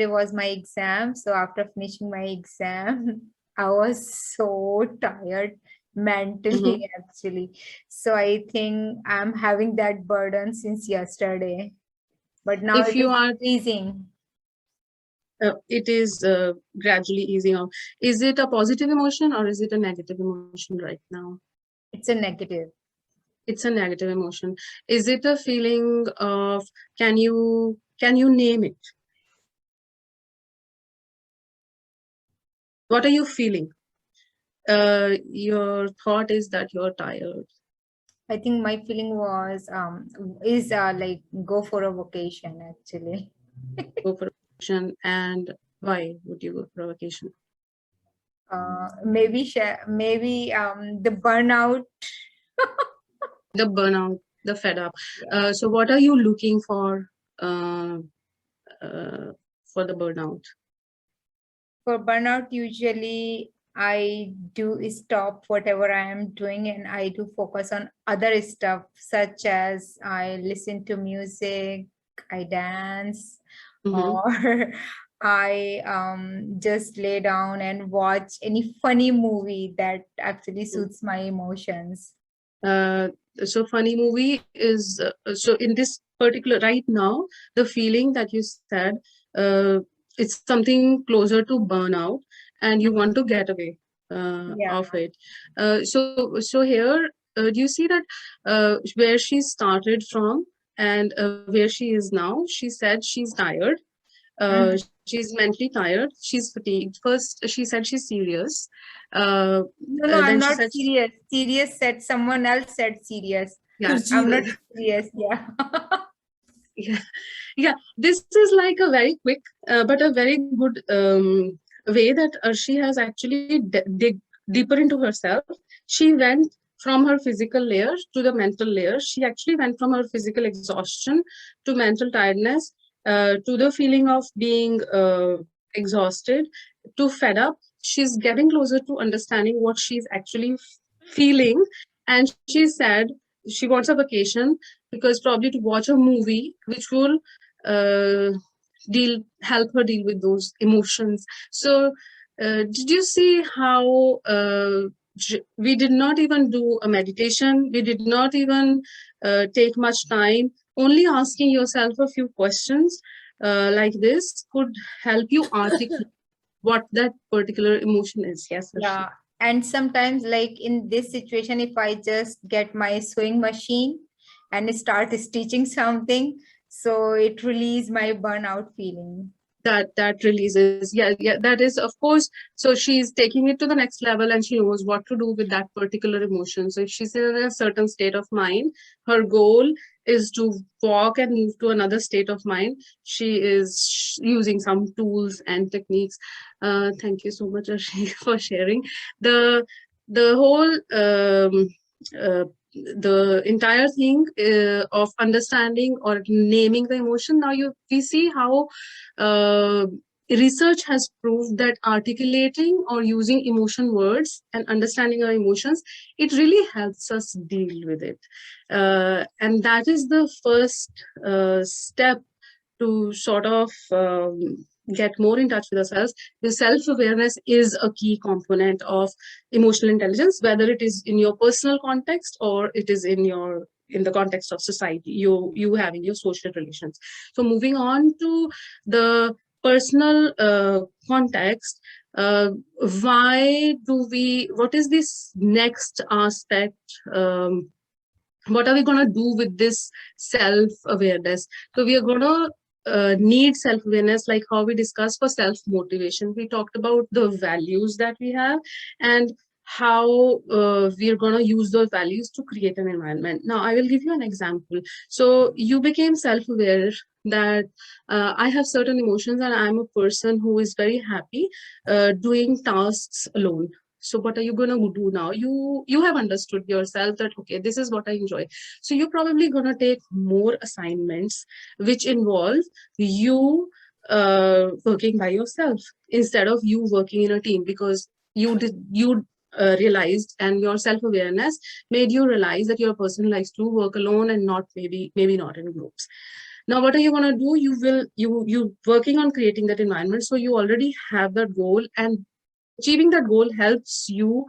was my exam. So after finishing my exam, I was so tired mentally actually. So I think I'm having that burden since yesterday, but now If it you is are, increasing. it is gradually easing out. Is it a positive emotion or is it a negative emotion right now? It's a negative. It's a negative emotion. Is it a feeling of, can you name it? What are you feeling? Your thought is that you're tired. I think my feeling was is like go for a vacation actually. Go for a vacation, and why would you go for a vacation? Maybe the burnout. The burnout, the fed up. Yeah. So what are you looking uh, uh, for the burnout? For burnout, usually I do stop whatever I am doing and I do focus on other stuff, such as I listen to music, I dance, or I just lay down and watch any funny movie that actually suits my emotions. Uh, so funny movie is so in this particular right now, the feeling that you said, it's something closer to burnout, and you want to get away Yeah. of it. So here, do you see that where she started from and where she is now? She said she's tired. She's mentally tired. She's fatigued. First, she said she's serious. No, Then I'm she not said, serious. Serious said someone else said serious. yeah, I'm not Surjeet. serious. Yeah. yeah, yeah. This is like a very quick, but a very good way that she has actually dig deeper into herself. She went from her physical layer to the mental layer. She actually went from her physical exhaustion to mental tiredness, to the feeling of being exhausted, to fed up. She's getting closer to understanding what she's actually feeling, and she said she wants a vacation because probably to watch a movie which will uh, help her deal with those emotions. So did you see how we did not even do a meditation, we did not even take much time, only asking yourself a few questions like this could help you articulate what that particular emotion is. Yes, Arshi. Yeah. And sometimes, like in this situation, if I just get my sewing machine and start stitching something, so it relieves my burnout feeling. That releases, yeah, that is, of course. So she's taking it to the next level and she knows what to do with that particular emotion. So if she's in a certain state of mind, her goal is to walk and move to another state of mind. She is using some tools and techniques. Thank you so much, Arshi, for sharing the whole the entire thing of understanding or naming the emotion. Now we see how uh, research has proved that articulating or using emotion words and understanding our emotions, it really helps us deal with it. And that is the first step to sort of get more in touch with ourselves. The self-awareness is a key component of emotional intelligence, whether it is in your personal context or it is in the context of society, you having your social relations. So moving on to the personal context, uh, what is this next aspect? What are we going to do with this self-awareness? So we are going to need self-awareness, like how we discussed for self-motivation. We talked about the values that we have and how we are going to use those values to create an environment. Now, I will give you an example. So you became self-aware that I have certain emotions and I'm a person who is very happy doing tasks alone. So what are you going to do now? You have understood yourself that, okay, this is what I enjoy. So you're probably going to take more assignments which involve you working by yourself instead of you working in a team, because you realized, and your self-awareness made you realize that you're a person who likes to work alone and not maybe not in groups. Now, what are you going to do? You working on creating that environment. So you already have that goal, and achieving that goal helps you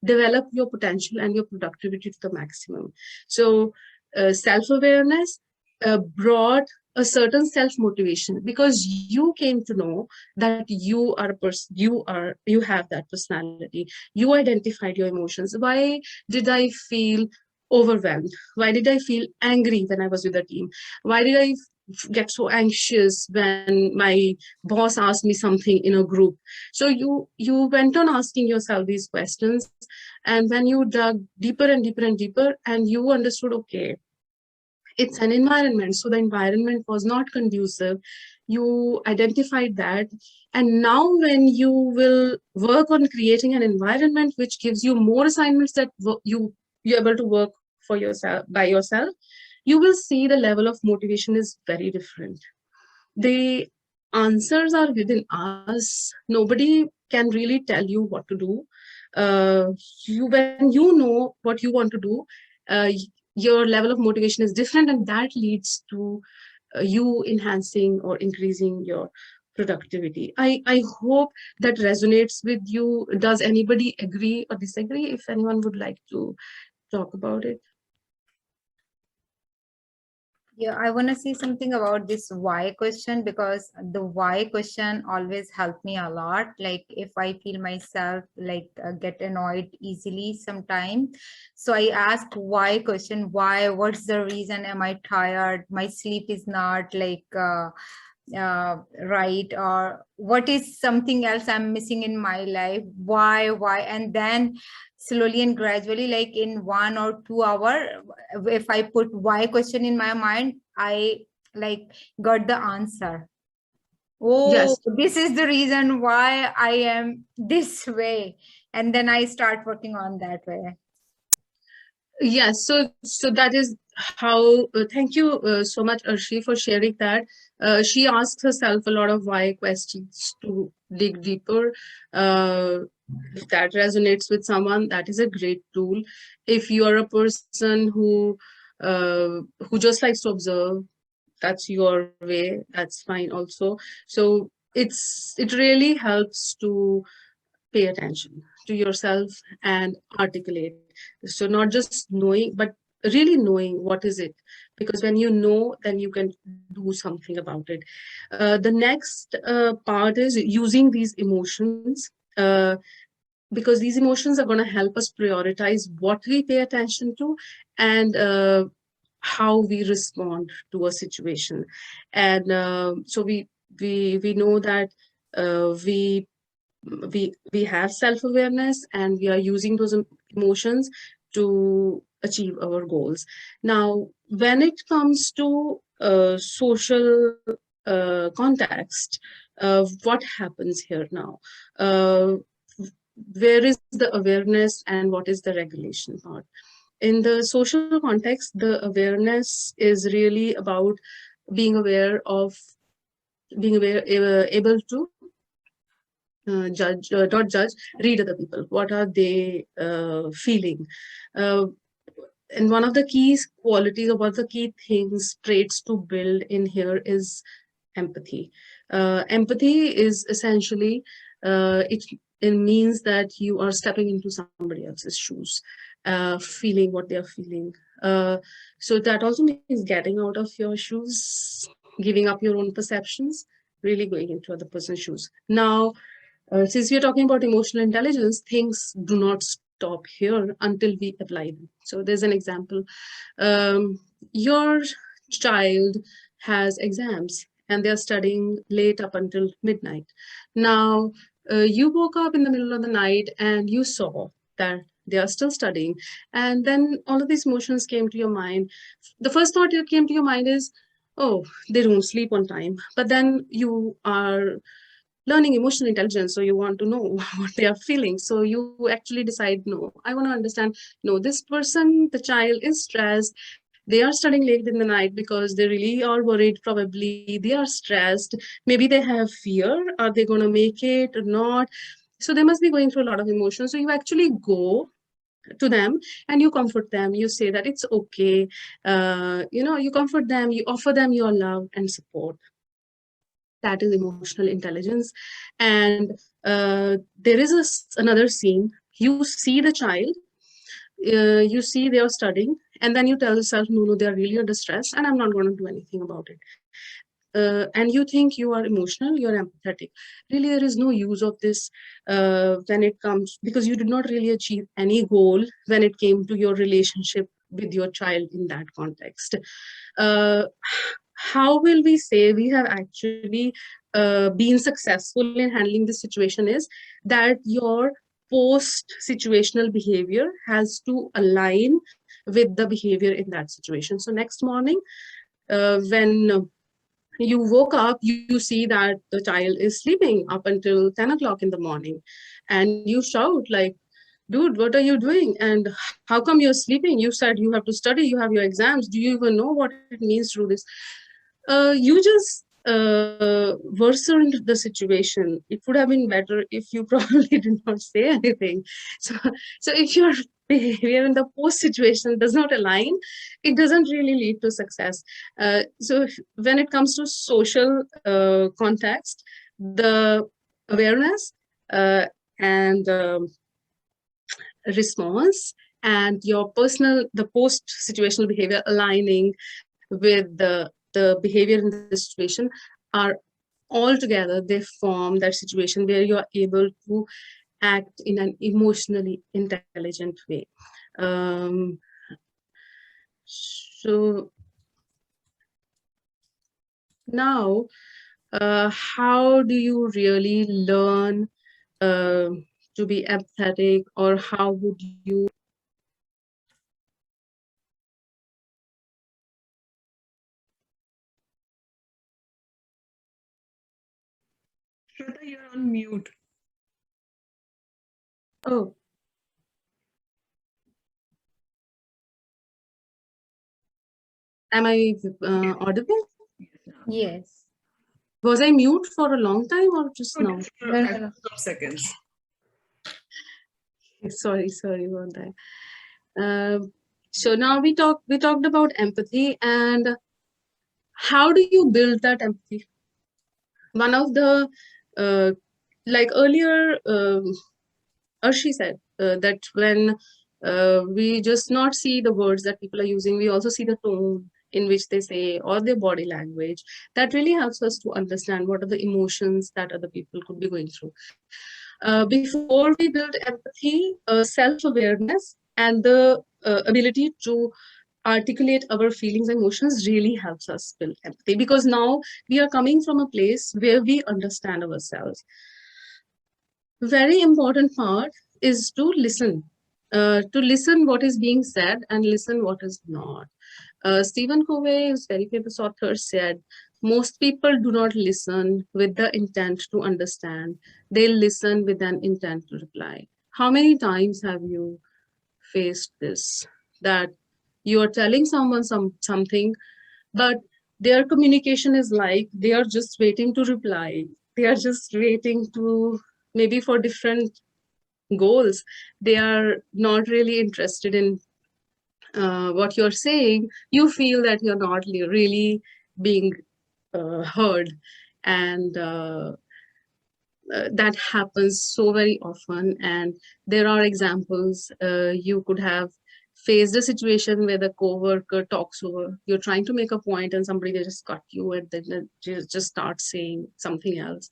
develop your potential and your productivity to the maximum. So self-awareness brought a certain self-motivation, because you came to know that you are a person, you have that personality, you identified your emotions. Why did I feel overwhelmed? Why did I feel angry when I was with the team? Why did I get so anxious when my boss asked me something in a group? So you went on asking yourself these questions, and when you dug deeper and deeper and deeper, and you understood, okay, it's an environment. So the environment was not conducive. You identified that. And now when you will work on creating an environment which gives you more assignments that you're able to work for yourself by yourself, you will see the level of motivation is very different. The answers are within us. Nobody can really tell you what to do. When you know what you want to do, your level of motivation is different, and that leads to you enhancing or increasing your productivity. I hope that resonates with you. Does anybody agree or disagree? If anyone would like to talk about it. Yeah, I want to say something about this why question, because the why question always helped me a lot. Like if I feel myself like get annoyed easily sometime, so I ask why question. Why? What's the reason? Am I tired? My sleep is not like right, or what is something else I'm missing in my life? Why? And then slowly and gradually, like in 1 or 2 hours, if I put why question in my mind, I like got the answer. Oh, Yes. this is the reason why I am this way, and then I start working on that way. Yes, so that is how. Thank you so much, Arshi, for sharing that. She asks herself a lot of why questions to dig deeper. If that resonates with someone, that is a great tool. If you are a person who just likes to observe, that's your way. That's fine also. So it really helps to pay attention to yourself and articulate. So not just knowing, but really knowing what is it. Because when you know, then you can do something about it. The next part is using these emotions. Because these emotions are going to help us prioritize what we pay attention to, and how we respond to a situation. And so we know that we have self-awareness, and we are using those emotions to achieve our goals. Now, when it comes to social context, what happens here now? Where is the awareness and what is the regulation part? In the social context, the awareness is really about being aware of, being aware, able to not judge, read other people. What are they feeling? Uh, and one of the key qualities, or one of the key things, traits to build in here is empathy. Empathy is essentially, it means that you are stepping into somebody else's shoes, feeling what they are feeling. So that also means getting out of your shoes, giving up your own perceptions, really going into other person's shoes. Now, since we are talking about emotional intelligence, things do not stop here until we apply them. So there's an example. Your child has exams and they're studying late up until midnight. Now, you woke up in the middle of the night and you saw that they are still studying. And then all of these emotions came to your mind. The first thought that came to your mind is, oh, they don't sleep on time. But then you are learning emotional intelligence, so you want to know what they are feeling. So you actually decide, no, I want to understand, no, this person, the child is stressed, they are studying late in the night because they really are worried, probably they are stressed, maybe they have fear, are they going to make it or not? So they must be going through a lot of emotions. So you actually go to them, and you comfort them. You say that it's okay. You comfort them, you offer them your love and support. That is emotional intelligence. And there is another scene. You see the child, you see they are studying, and then you tell yourself, no, they are really under stress, and I'm not going to do anything about it. And you think you are emotional, you're empathetic. Really, there is no use of this when it comes, because you did not really achieve any goal when it came to your relationship with your child in that context. Uh, how will we say we have actually been successful in handling this situation is that your post situational behavior has to align with the behavior in that situation. So next morning, when you woke up, you see that the child is sleeping up until 10 o'clock in the morning, and you shout like, dude, what are you doing? And how come you're sleeping? You said you have to study, you have your exams. Do you even know what it means to do this? You just worsened the situation. It would have been better if you probably did not say anything. So, so if your behavior in the post situation does not align, it doesn't really lead to success. When it comes to social context, the awareness and response and your the post situational behavior aligning with the behavior in the situation are all together, they form that situation where you are able to act in an emotionally intelligent way. So now, how do you really learn to be empathetic, or how would you Shweta, you're on mute. oh am I audible? Yes. Was I mute for a long time or just now? Just for No, a no, couple no. of seconds. Sorry about that. So now we talked about empathy, and how do you build that empathy? One of the like earlier, Arshi said that when we just not see the words that people are using, we also see the tone in which they say or their body language. That really helps us to understand what are the emotions that other people could be going through. Before we build empathy, self-awareness and the ability to articulate our feelings and emotions really helps us build empathy, because now we are coming from a place where we understand ourselves. Very important part is to listen what is being said and listen what is not. Stephen Covey, who's a very famous author, said, most people do not listen with the intent to understand. They listen with an intent to reply. How many times have you faced this? That you are telling someone something, but their communication is like they are just waiting to reply. They are just waiting to, maybe for different goals. They are not really interested in what you're saying. You feel that you're not really being heard, and that happens so very often. And there are examples. You could have faced a situation where the coworker talks over, you're trying to make a point and somebody, they just cut you and then they just start saying something else.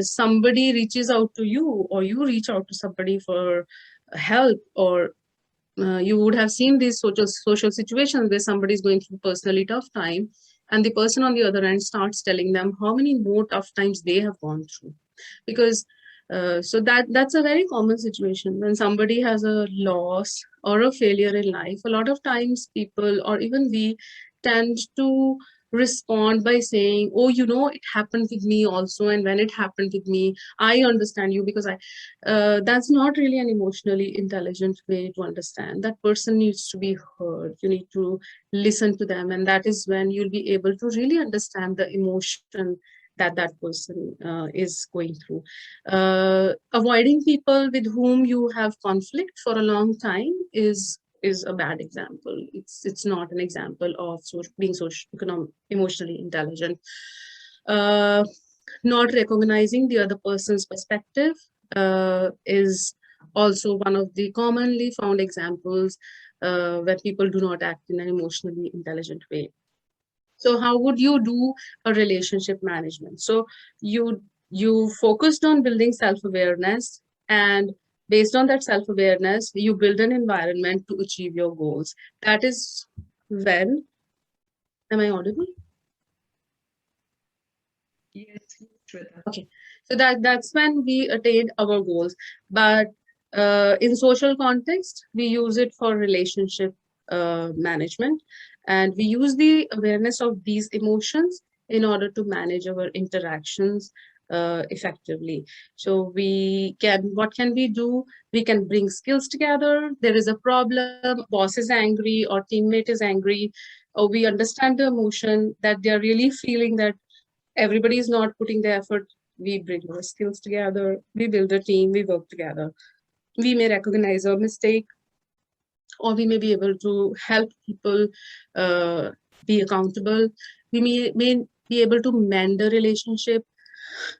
Somebody reaches out to you, or you reach out to somebody for help, or you would have seen these social situations where somebody is going through personally tough time, and the person on the other end starts telling them how many more tough times they have gone through. Because so that's a very common situation when somebody has a loss or a failure in life. A lot of times people, or even we, tend to respond by saying, oh, it happened with me also, and when it happened with me, I understand you, because I that's not really an emotionally intelligent way to understand. That person needs to be heard. You need to listen to them, and that is when you'll be able to really understand the emotion that person is going through. Avoiding people with whom you have conflict for a long time is a bad example. It's not an example of being emotionally intelligent. Not recognizing the other person's perspective is also one of the commonly found examples where people do not act in an emotionally intelligent way. So how would you do a relationship management? So you focused on building self-awareness, and based on that self-awareness, you build an environment to achieve your goals. That is when, am I audible? Yes, Shweta. Okay, so that's when we attain our goals. But in social context, we use it for relationship management, and we use the awareness of these emotions in order to manage our interactions effectively. So what can we do? We can bring skills together. There is a problem, boss is angry or teammate is angry, or we understand the emotion that they're really feeling, that everybody is not putting the effort. We bring our skills together, we build a team, we work together. We may recognize a mistake, or we may be able to help people be accountable. We may be able to mend a relationship.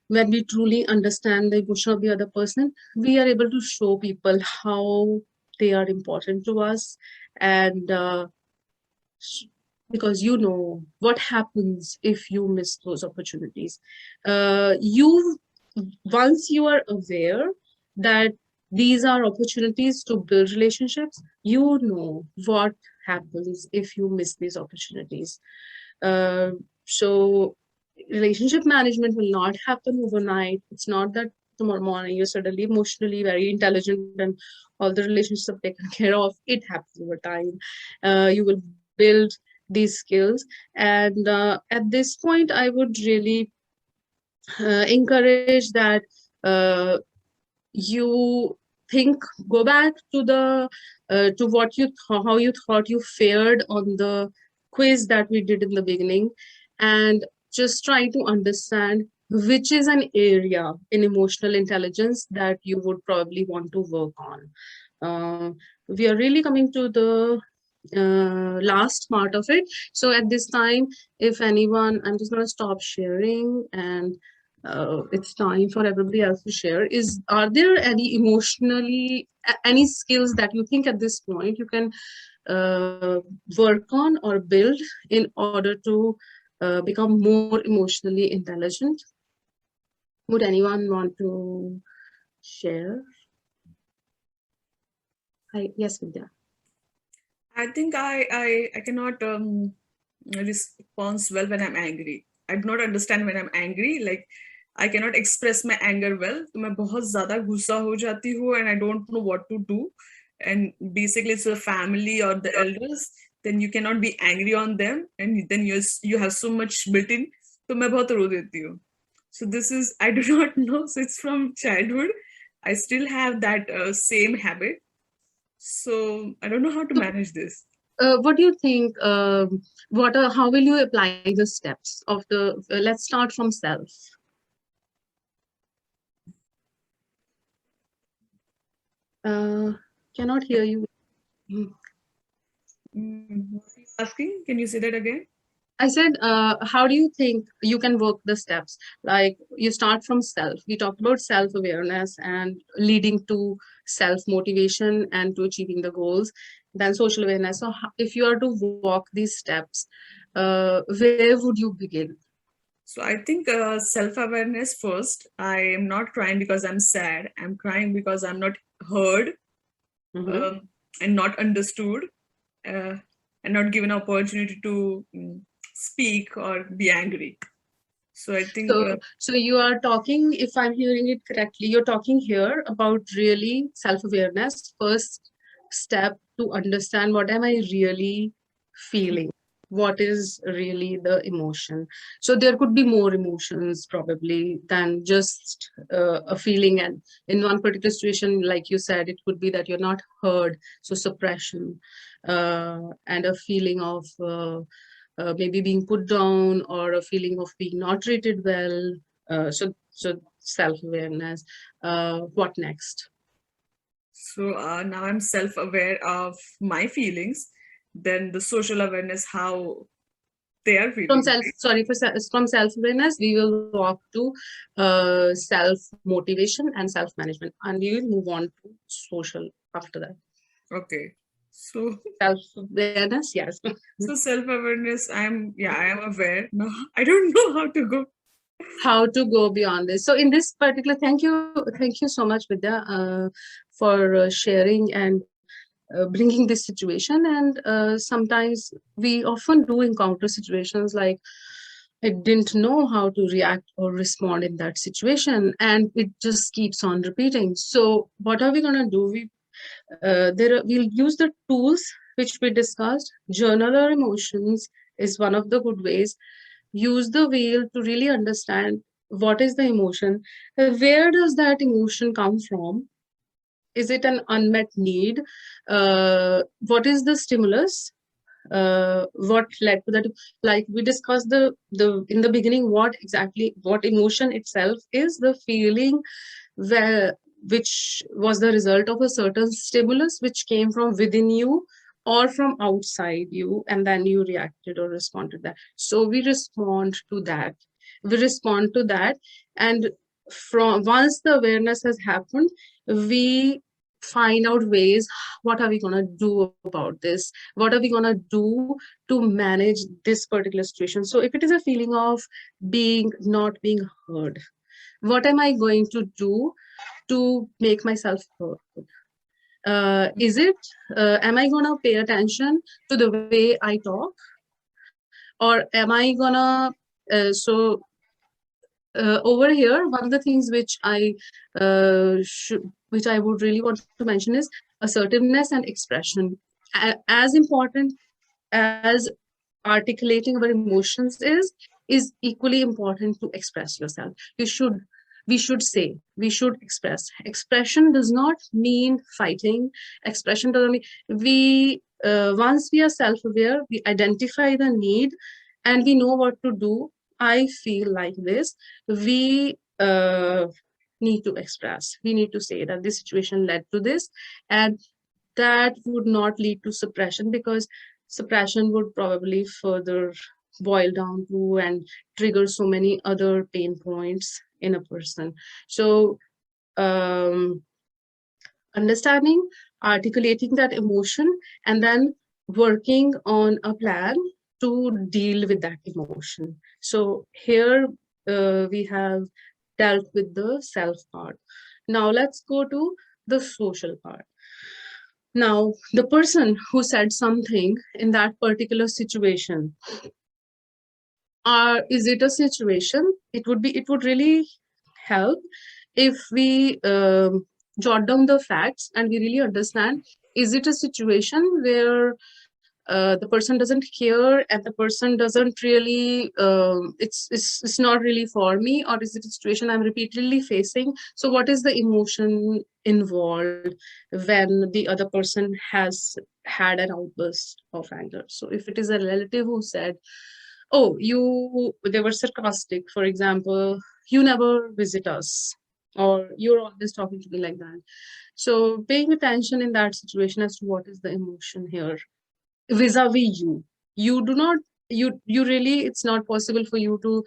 When we truly understand the emotion of the other person, we are able to show people how they are important to us. And because you know what happens if you miss those opportunities. You Once you are aware that these are opportunities to build relationships, you know what happens if you miss these opportunities. So relationship management will not happen overnight. It's not that tomorrow morning you're suddenly emotionally very intelligent and all the relationships are taken care of. It happens over time. You will build these skills, and at this point I would really encourage that you think, go back to the to what how you thought you fared on the quiz that we did in the beginning, and just try to understand which is an area in emotional intelligence that you would probably want to work on. We are really coming to the last part of it. So at this time, if anyone, I'm just going to stop sharing, and it's time for everybody else to share. Are there any any skills that you think at this point you can work on or build in order to become more emotionally intelligent? Would anyone want to share? Yes, Vidya. I think I cannot respond well when I'm angry. I do not understand when I'm angry. Like I cannot express my anger well. तो मैं बहुत ज़्यादा गुस्सा हो जाती हूँ and I don't know what to do. And basically, it's the family or the elders. Then you cannot be angry on them, and then you have so much built in. तो मैं बहुत रो देती हूँ. So this is, I do not know. So it's from childhood. I still have that same habit. So I don't know how to manage this. What do you think? How will you apply the steps of the? Let's start from self. Cannot hear you. What are you asking? Can you say that again? I said, how do you think you can work the steps? Like you start from self. We talked about self-awareness and leading to self-motivation and to achieving the goals. Then social awareness. So if you are to walk these steps, where would you begin? So I think self-awareness first. I am not crying because I'm sad. I'm crying because I'm not heard and not understood and not given an opportunity to speak or be angry. So I think so you are talking, if I'm hearing it correctly, you're talking here about really self-awareness, first step to understand what am I really feeling, what is really the emotion. So there could be more emotions probably than just a feeling, and in one particular situation, like you said, it could be that you're not heard, so suppression and a feeling of maybe being put down or a feeling of being not treated well. So self-awareness. What next? So now I'm self-aware of my feelings. Then the social awareness, how they are From feeling. self, sorry, from self-awareness, we will walk to self-motivation and self-management, and we will move on to social after that. Okay. So Self-awareness, yes. so self-awareness, I am aware. No, I don't know how to go. How to go beyond this. So in this particular, thank you so much, Vidya, for sharing and bringing this situation. And sometimes we often do encounter situations like, I didn't know how to react or respond in that situation, and it just keeps on repeating. So what are we going to do? We'll use the tools which we discussed. Journal our emotions is one of the good ways. Use the wheel to really understand what is the emotion, where does that emotion come from, is it an unmet need, what is the stimulus, what led to that. Like we discussed the in the beginning, what emotion itself is the feeling where, which was the result of a certain stimulus which came from within you or from outside you, and then you reacted or responded to that. So we respond to that, and from once the awareness has happened, we find out ways, what are we going to do about this, what are we going to do to manage this particular situation. So if it is a feeling of being not being heard, what am I going to do to make myself heard? Is it, am I going to pay attention to the way I talk, or am I going to, over here, one of the things which which I would really want to mention is assertiveness and expression. As important as articulating our emotions is equally important to express yourself. We should say, we should express. Expression does not mean fighting. Expression doesn't mean once we are self-aware, we identify the need and we know what to do. I feel like this. We need to express. We need to say that this situation led to this, and that would not lead to suppression, because suppression would probably further boil down to and trigger so many other pain points in a person. So understanding, articulating that emotion, and then working on a plan to deal with that emotion. So here we have dealt with the self part. Now let's go to the social part. Now, the person who said something in that particular situation, is it a situation? It would really help if we jot down the facts and we really understand, is it a situation where the person doesn't care and the person doesn't really, it's not really for me, or is it a situation I'm repeatedly facing? So what is the emotion involved when the other person has had an outburst of anger? So if it is a relative who said, oh, they were sarcastic, for example, you never visit us, or you're always talking to me like that. So paying attention in that situation as to what is the emotion here vis-a-vis you. You do not, you really, it's not possible for you to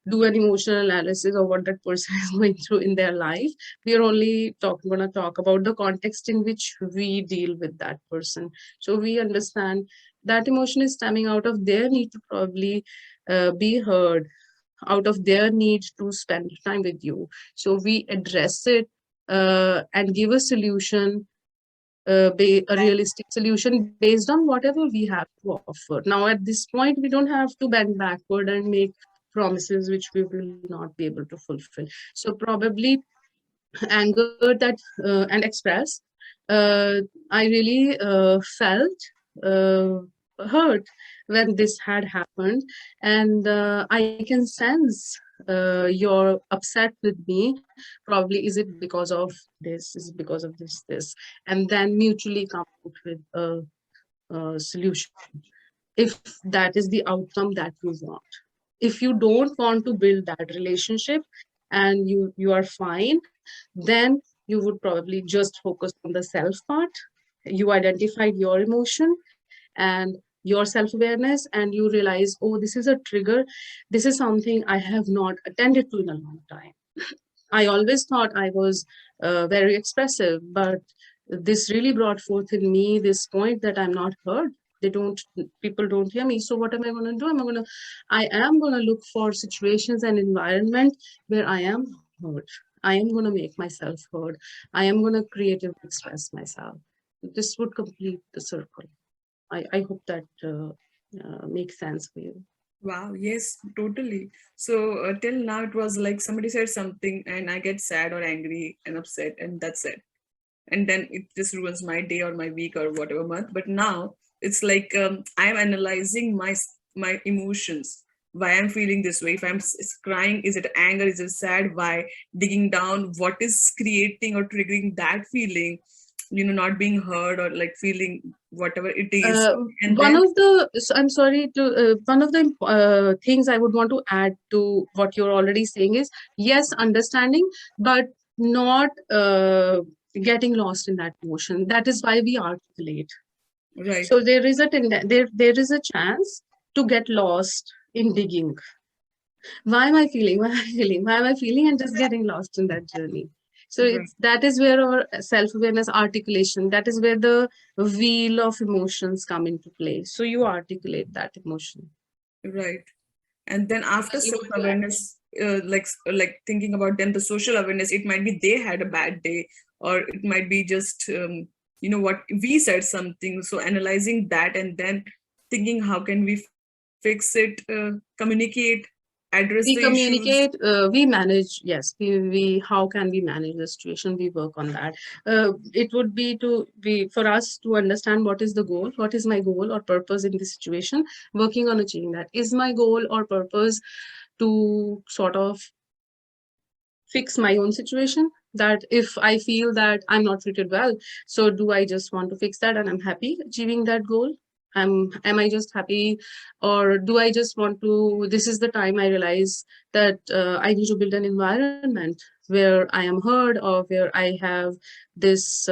do an emotional analysis of what that person is going through in their life. We are only going to talk about the context in which we deal with that person. So we understand that emotion is stemming out of their need to probably be heard, out of their need to spend time with you. So we address it and give a solution, a realistic solution based on whatever we have to offer. Now, at this point, we don't have to bend backward and make promises which we will not be able to fulfill. So probably anger that and express, I really felt hurt when this had happened, and I can sense you're upset with me. Probably, is it because of this, is it because of this, and then mutually come up with a solution. if that is the outcome that you want. If you don't want to build that relationship and you are fine, then you would probably just focus on the self part. You identified your emotion and your self-awareness, and you realize, oh, this is a trigger, this is something I have not attended to in a long time. I always thought I was very expressive, but this really brought forth in me this point that I'm not heard. They don't, people don't hear me. So what am I going to do? I am going to look for situations and environment where I am heard. I am going to make myself heard. I am going to creatively express myself. This would complete the circle. I hope that makes sense for you. Wow, yes, totally. So till now it was like somebody said something and I get sad or angry and upset and that's it. And then it just ruins my day or my week or whatever month. But now it's like I'm analyzing my emotions, why I'm feeling this way. If I'm crying, is it anger? Is it sad? Why? Digging down, what is creating or triggering that feeling? Not being heard or like feeling whatever it is. And One then of the, I'm sorry to, one of the things I would want to add to what you're already saying is, yes, understanding, but not getting lost in that emotion. That is why we articulate. right, So there is there is a chance to get lost in digging. Why am I feeling? Why am I feeling? Why am I feeling? And just getting lost in that journey. So right, it's that is where our self-awareness articulation, that is where the wheel of emotions come into play. So you articulate that emotion. right. And then after And you want to add. self-awareness, like thinking about them, the social awareness, it might be they had a bad day, or it might be just what we said something. So analyzing that and then thinking how can we fix it, communicate, address We the issues. communicate, we manage, yes, we how can we manage the situation, we work on that. It would be for us to understand what is the goal, what is my goal or purpose in this situation, working on achieving that. Is my goal or purpose to sort of fix my own situation, that if I feel that I'm not treated well, so do I just want to fix that and I'm happy achieving that goal? Am I just happy, or do I just want to, this is the time I realize that I need to build an environment where I am heard, or where I have this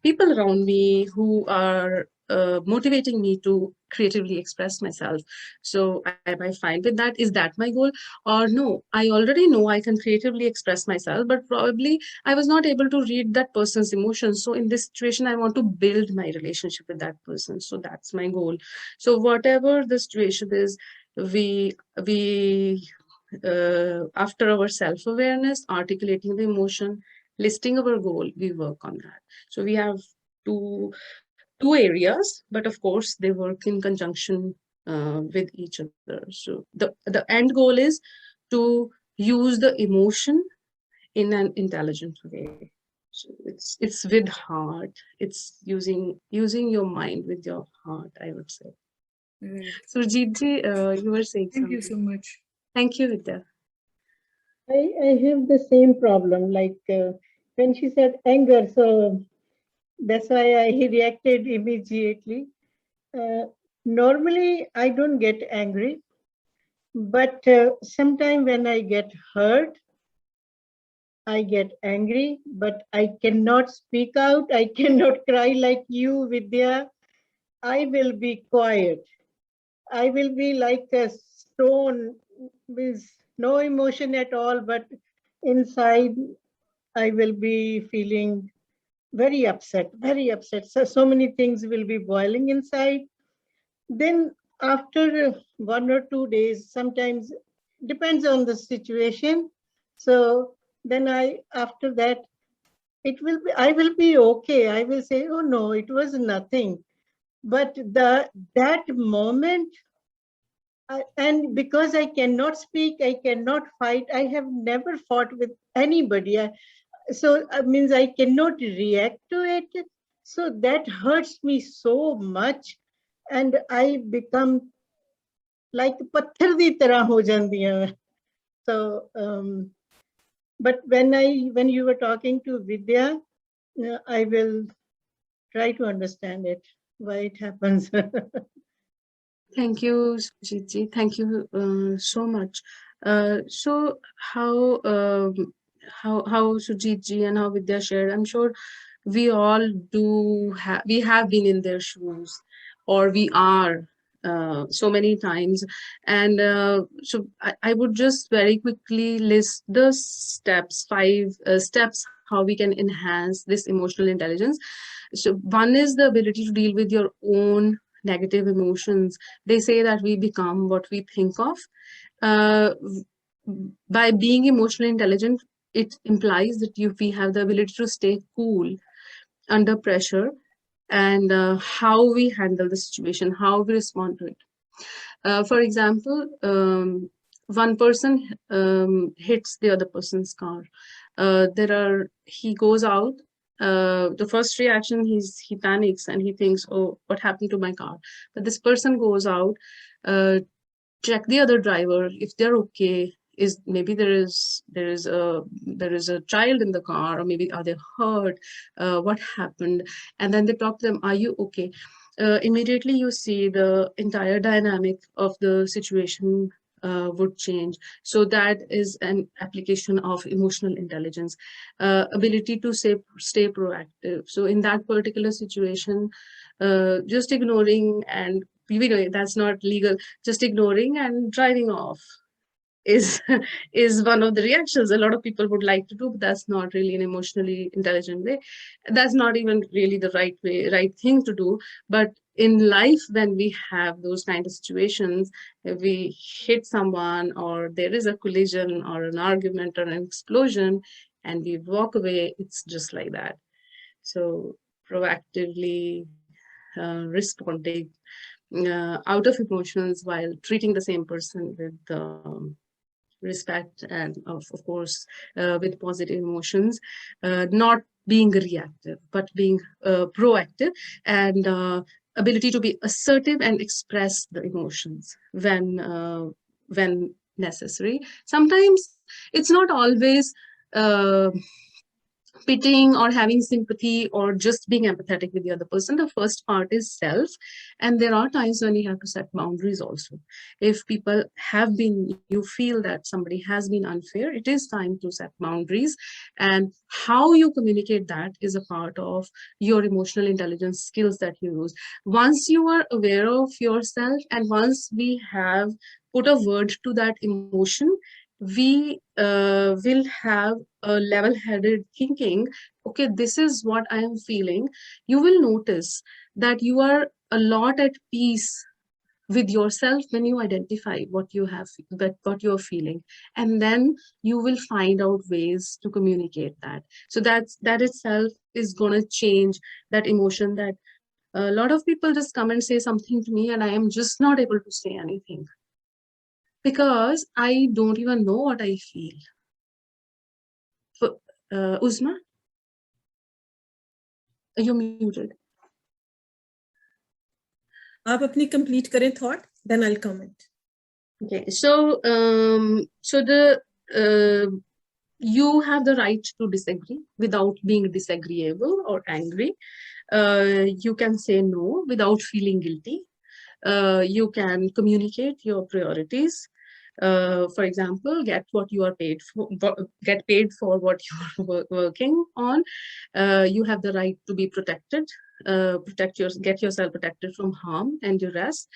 people around me who are motivating me to creatively express myself. So am I fine with that? Is that my goal? Or no, I already know I can creatively express myself, but probably I was not able to read that person's emotions. So in this situation, I want to build my relationship with that person. So that's my goal. So whatever the situation is, we after our self-awareness, articulating the emotion, listing our goal, we work on that. So we have two areas, but of course they work in conjunction with each other. So the end goal is to use the emotion in an intelligent way. So it's with heart. It's using your mind with your heart, I would say. Right. So Jeet, you were saying Thank you something. so much. Thank you, Vidya. I have the same problem. Like when she said anger, so that's why I reacted immediately. Normally, I don't get angry, but sometimes when I get hurt, I get angry, but I cannot speak out. I cannot cry like you, Vidya. I will be quiet. I will be like a stone with no emotion at all, but inside I will be feeling very upset, very upset. So many things will be boiling inside. Then after 1 or 2 days, sometimes depends on the situation. So then after that, I will be okay. I will say, oh no, it was nothing. But that moment, and because I cannot speak, I cannot fight. I have never fought with anybody. So means I cannot react to it. So that hurts me so much, and I become like पत्थर दी तरह हो जाती हैं. So but when you were talking to Vidya, I will try to understand it, why it happens. Thank you, Sujit. Thank you so much. So how Sujit ji and how Vidya shared, I'm sure we all we have been in their shoes, or we are so many times. And so I would just very quickly list the steps, 5 steps, how we can enhance this emotional intelligence. So one is the ability to deal with your own negative emotions. They say that we become what we think of. Uh, by being emotionally intelligent, it implies that we have the ability to stay cool under pressure, and how we handle the situation, how we respond to it. For example, one person hits the other person's car. He goes out. The first reaction, he panics and he thinks, "Oh, what happened to my car?" But this person goes out, uh, check the other driver if they're okay. Is maybe there is a child in the car, or maybe are they hurt? What happened? And then they talk to them. Are you okay? Immediately you see the entire dynamic of the situation would change. So that is an application of emotional intelligence, ability to stay proactive. So in that particular situation, just ignoring and we know that's not legal, just ignoring and driving off is is one of the reactions a lot of people would like to do, but that's not really an emotionally intelligent way. That's not even really the right thing to do. But in life, when we have those kind of situations, if we hit someone, or there is a collision or an argument or an explosion, and we walk away, it's just like that. So proactively responding out of emotions while treating the same person with respect, and of course with positive emotions, not being reactive but being proactive, and ability to be assertive and express the emotions when necessary. Sometimes it's not always uh, pitying or having sympathy or just being empathetic with the other person. The first part is self, and there are times when you have to set boundaries also. If people have been, you feel that somebody has been unfair, it is time to set boundaries, and how you communicate that is a part of your emotional intelligence skills that you use. Once you are aware of yourself, and once we have put a word to that emotion, we will have a level-headed thinking. Okay, this is what I am feeling. You will notice that you are a lot at peace with yourself when you identify what you have, what you're feeling, and then you will find out ways to communicate that. So that itself is going to change that emotion. That a lot of people just come and say something to me, and I am just not able to say anything because I don't even know what I feel. Uzma, you're muted. आप अपनी complete करें thought, then I'll comment. Okay, so you have the right to disagree without being disagreeable or angry. You can say no without feeling guilty. You can communicate your priorities. For example, get what you are paid for, get paid for what you're working on. You have the right to be protected, get yourself protected from harm and duress.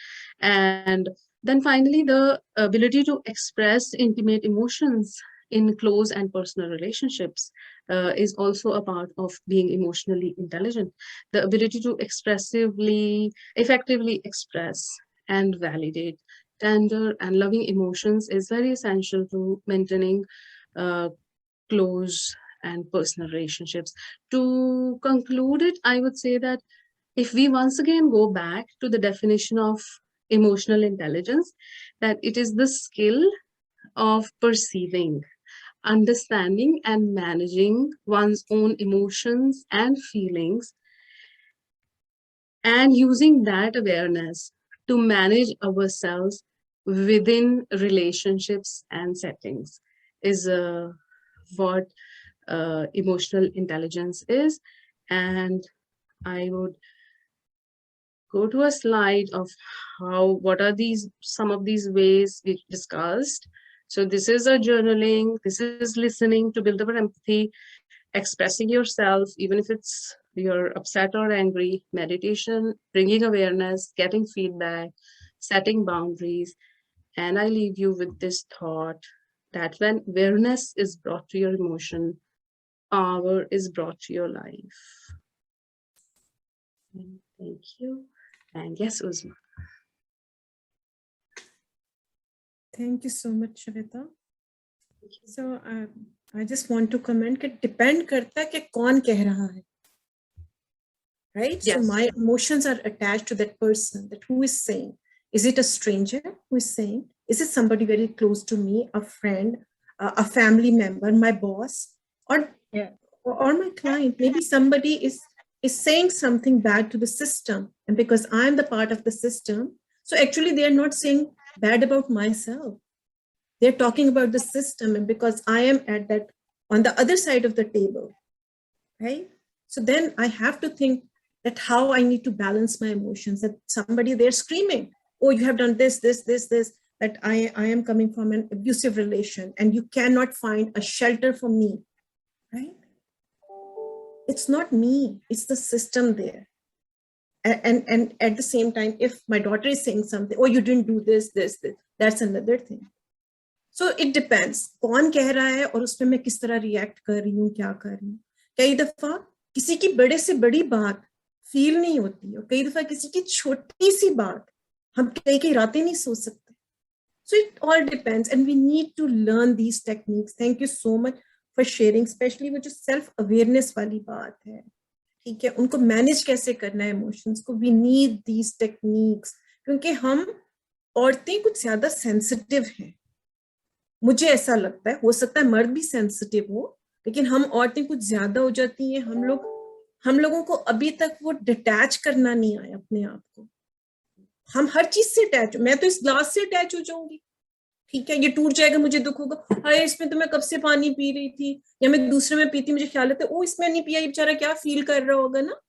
And then finally, the ability to express intimate emotions in close and personal relationships is also a part of being emotionally intelligent. The ability to effectively express and validate tender and loving emotions is very essential to maintaining uh, close and personal relationships. To conclude it, I would say that if we once again go back to the definition of emotional intelligence, that it is the skill of perceiving, understanding, and managing one's own emotions and feelings, and using that awareness to manage ourselves within relationships and settings is what emotional intelligence is. And I would go to a slide of what are some of these ways we discussed. So this is a journaling, this is listening to build up empathy, expressing yourself, even if it's you're upset or angry, meditation, bringing awareness, getting feedback, setting boundaries. And I leave you with this thought that when awareness is brought to your emotion, power is brought to your life. Thank you. And yes, Uzma. Thank you so much, Shveta. So I just want to comment that depend करता है कि कौन कह रहा है, right? Yes. So my emotions are attached to that person, that who is saying. Is it a stranger who is saying? Is it somebody very close to me, a friend, a family member, my boss, or my client? Maybe somebody is saying something bad to the system, and because I'm the part of the system, so actually they are not saying bad about myself. They're talking about the system, and because I am on the other side of the table, right? So then I have to think that how I need to balance my emotions. That somebody they're screaming, oh, you have done this, that I am coming from an abusive relation and you cannot find a shelter for me, right? It's not me, it's the system there. And at the same time, if my daughter is saying something, oh, you didn't do this, that's another thing. So it depends, कौन कह रहा है और उसमें मैं किस तरह react कर रही हूँ, क्या कर रही हूँ. कई दफा किसी की बड़े से बड़ी बात फील नहीं होती और कई दफा किसी की छोटी सी बात हम कई रातें नहीं सो सकते. So it all depends and we need to learn these techniques. Thank you so much for sharing, especially वो जो self awareness वाली बात है, ठीक है, उनको मैनेज कैसे करना है इमोशंस को. We need these techniques क्योंकि हम औरतें कुछ ज्यादा सेंसिटिव हैं, मुझे ऐसा लगता है. हो सकता है मर्द भी सेंसिटिव हो, लेकिन हम औरतें कुछ ज्यादा हो जाती हैं. हम लोगों को अभी तक वो डिटैच करना नहीं आया अपने आप को. हम हर चीज से अटैच, मैं तो इस ग्लास से अटैच हो जाऊंगी, ठीक है, ये टूट जाएगा मुझे दुख होगा, हाय इसमें तो मैं कब से पानी पी रही थी, या मैं दूसरे में पीती मुझे ख्याल आता है ओ इसमें नहीं पिया, ये बेचारा क्या फील कर रहा होगा ना.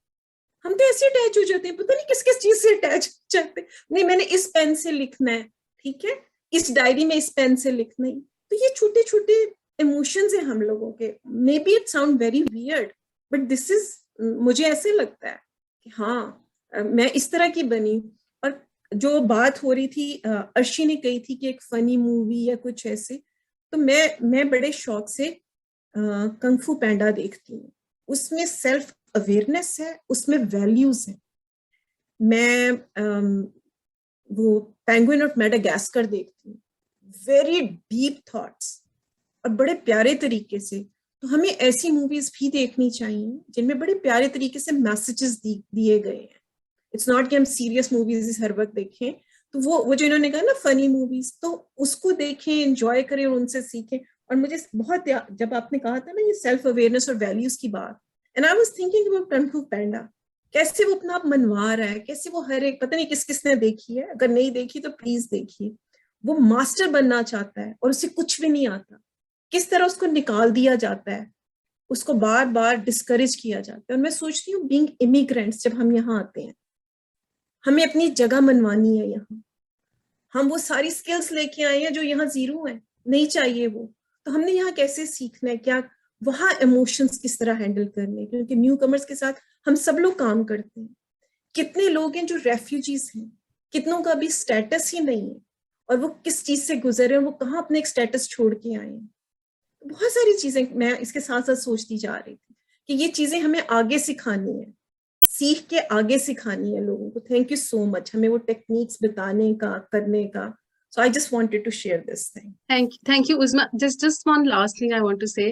हम तो ऐसे अटैच हो जाते हैं, पता नहीं किस किस चीज से अटैच हो जाते हैं. नहीं मैंने इस पेन से लिखना है, ठीक है, इस डायरी में इस पेन से लिखना है. तो ये छोटे छोटे इमोशंस हैं हम लोगों के. May be it sound very weird but this is, मुझे ऐसे लगता है कि हाँ मैं इस तरह की बनी. और जो बात हो रही थी, अर्शी ने कही थी कि एक फनी मूवी या कुछ ऐसे, तो मैं बड़े शौक से कंग-फू पैंडा देखती हूँ. उसमें सेल्फ अवेयरनेस है, उसमें वैल्यूज है. मैं वो पेंगुइन ऑफ मेडागास्कर देखती हूँ, वेरी डीप थॉट्स और बड़े प्यारे तरीके से. तो हमें ऐसी मूवीज भी देखनी चाहिए जिनमें बड़े प्यारे तरीके से मैसेजेस दिए गए हैं. इट्स नॉट कि हम सीरियस मूवीज हर वक्त देखें. तो वो जो इन्होंने कहा ना फनी मूवीज, तो उसको देखें, एंजॉय करें और उनसे सीखें. और मुझे बहुत, जब आपने कहा था ना ये सेल्फ अवेयरनेस और वैल्यूज की बात, and I was thinking about Kung Fu Panda, कैसे वो अपना आप मनवा रहा है, कैसे वो हर एक, पता नहीं किसने देखी है, अगर नहीं देखी तो प्लीज देखिए. वो मास्टर बनना चाहता है और उसे कुछ भी नहीं आता, किस तरह उसको निकाल दिया जाता है, उसको बार बार डिस्करेज किया जाता है. और मैं सोचती हूँ बीइंग इमिग्रेंट्स, जब हम यहाँ आते हैं हमें अपनी जगह मनवानी है. यहाँ हम वो सारी स्किल्स लेके आए हैं जो यहाँ जीरो है, नहीं चाहिए वो. तो हमने यहाँ कैसे सीखना है, क्या वहाँ इमोशंस किस तरह हैंडल करने, क्योंकि न्यू कमर्स के साथ हम सब लोग काम करते हैं. कितने लोग हैं जो रेफ्यूजीज हैं, कितनों का भी स्टेटस ही नहीं है और वो किस चीज से गुजरे हैं, वो कहाँ अपने एक स्टेटस छोड़ के आए हैं. बहुत सारी चीजें मैं इसके साथ साथ सोचती जा रही थी कि ये चीजें हमें आगे सिखानी है, सीख के आगे सिखानी है लोगों को. थैंक यू सो मच हमें वो टेक्निक्स बताने का, करने का. So I just wanted to share this thing. Thank you, Uzma. Just one last thing I want to say.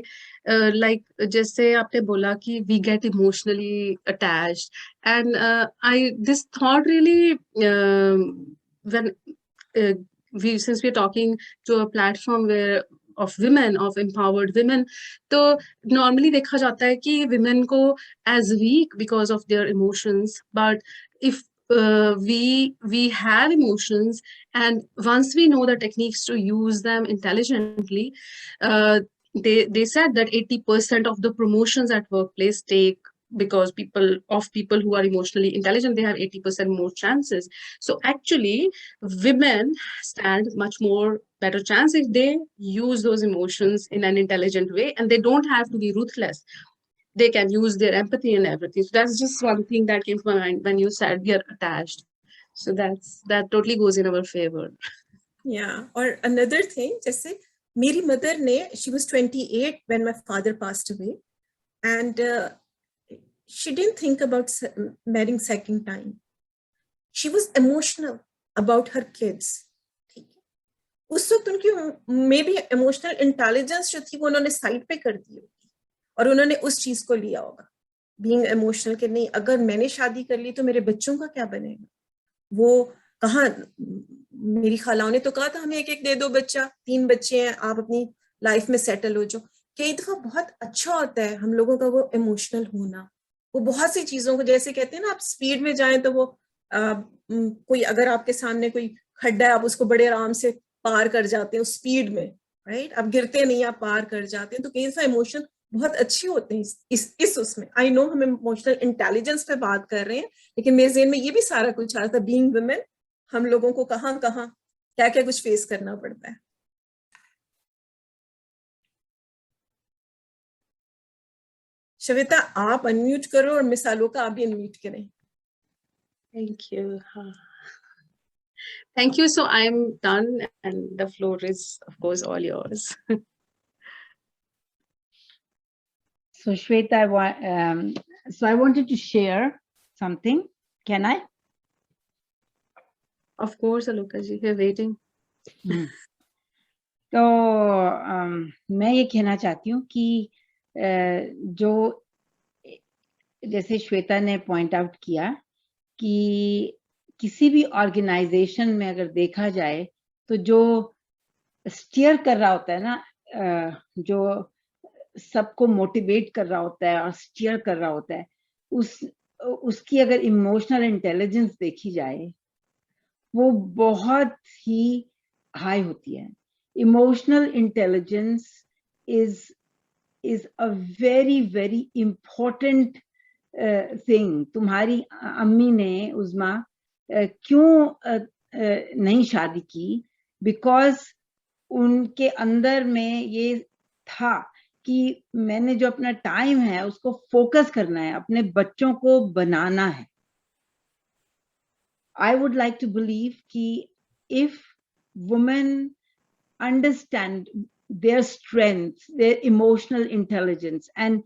Like जैसे आपने बोला कि we get emotionally attached, and this thought really when since we're talking to a platform where of women, of empowered women, तो normally देखा जाता है कि women को as weak because of their emotions. But if we have emotions, and once we know the techniques to use them intelligently, they said that 80% of the promotions at workplace take because people who are emotionally intelligent, they have 80% more chances. So actually, women stand much more better chance if they use those emotions in an intelligent way, and they don't have to be ruthless. They can use their empathy and everything. So that's just one thing that came to my mind when you said we are attached. So that totally goes in our favor. Yeah. Or another thing, जैसे मेरी mother ने, she was 28 when my father passed away, and she didn't think about marrying second time. She was emotional about her kids. ठीक है, उस वक्त उनकी may be emotional intelligence जो थी वो उन्होंने साइड पे कर दी होगी, और उन्होंने उस चीज को लिया होगा, बीइंग इमोशनल, कि नहीं अगर मैंने शादी कर ली तो मेरे बच्चों का क्या बनेगा। वो कहाँ, मेरी खालाओं ने तो कहा था हमें एक एक दे दो बच्चा, 3 बच्चे हैं, आप अपनी लाइफ में सेटल हो जाओ। कई दफा बहुत अच्छा होता है हम लोगों का वो इमोशनल होना, वो बहुत सी चीजों को, जैसे कहते हैं ना आप स्पीड में जाएं तो वो कोई अगर आपके सामने कोई खड्डा है आप उसको बड़े आराम से पार कर जाते हैं उस स्पीड में, राइट, आप गिरते नहीं, आप पार कर जाते हैं। तो कई दफा इमोशन बहुत अच्छे होते हैं इस उसमें। आई नो हम इमोशनल इंटेलिजेंस पे बात कर रहे हैं, लेकिन मेरे ज़हन में ये भी सारा कुछ आ रहा था, बीइंग वुमेन हम लोगों को कहाँ कहाँ क्या क्या कुछ फेस करना पड़ता है। श्वेता आप अनम्यूट करो और मिसालों का आप भी अनम्यूट करें। Thank you. Thank you. So I'm done, and the floor is, of course, all yours. So Shveta, I wanted to share something. Can I? Of course, Aloka ji, we're waiting. तो मैं ये कहना चाहती हूँ कि जो जैसे श्वेता ने पॉइंट आउट किया कि किसी भी ऑर्गेनाइजेशन में अगर देखा जाए तो जो स्टीयर कर रहा होता है ना, जो सबको मोटिवेट कर रहा होता है और स्टीयर कर रहा होता है, उसकी अगर इमोशनल इंटेलिजेंस देखी जाए वो बहुत ही हाई होती है। Emotional intelligence is a very very important thing. तुम्हारी अम्मी ने उज़मा क्यों नहीं शादी की? बिकॉज उनके अंदर में ये था कि मैंने जो अपना टाइम है उसको फोकस करना है, अपने बच्चों को बनाना है। I would like to believe कि if women understand their strengths, their emotional intelligence, and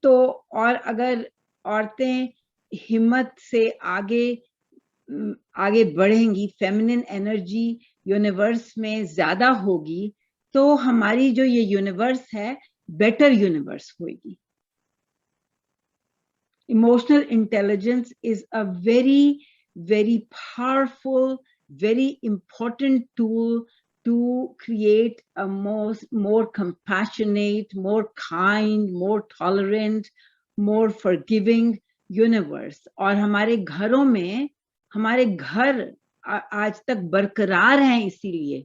तो और अगर औरतें हिम्मत से आगे बढ़ेंगी, फेमिनिन एनर्जी यूनिवर्स में ज्यादा होगी, तो हमारी जो ये यूनिवर्स है बेटर यूनिवर्स होगी। Emotional intelligence is a very very powerful, very important tool to create a more compassionate, more kind, more tolerant, more forgiving universe. और हमारे घरों में, हमारे घर आज तक बरकरार हैं इसीलिए।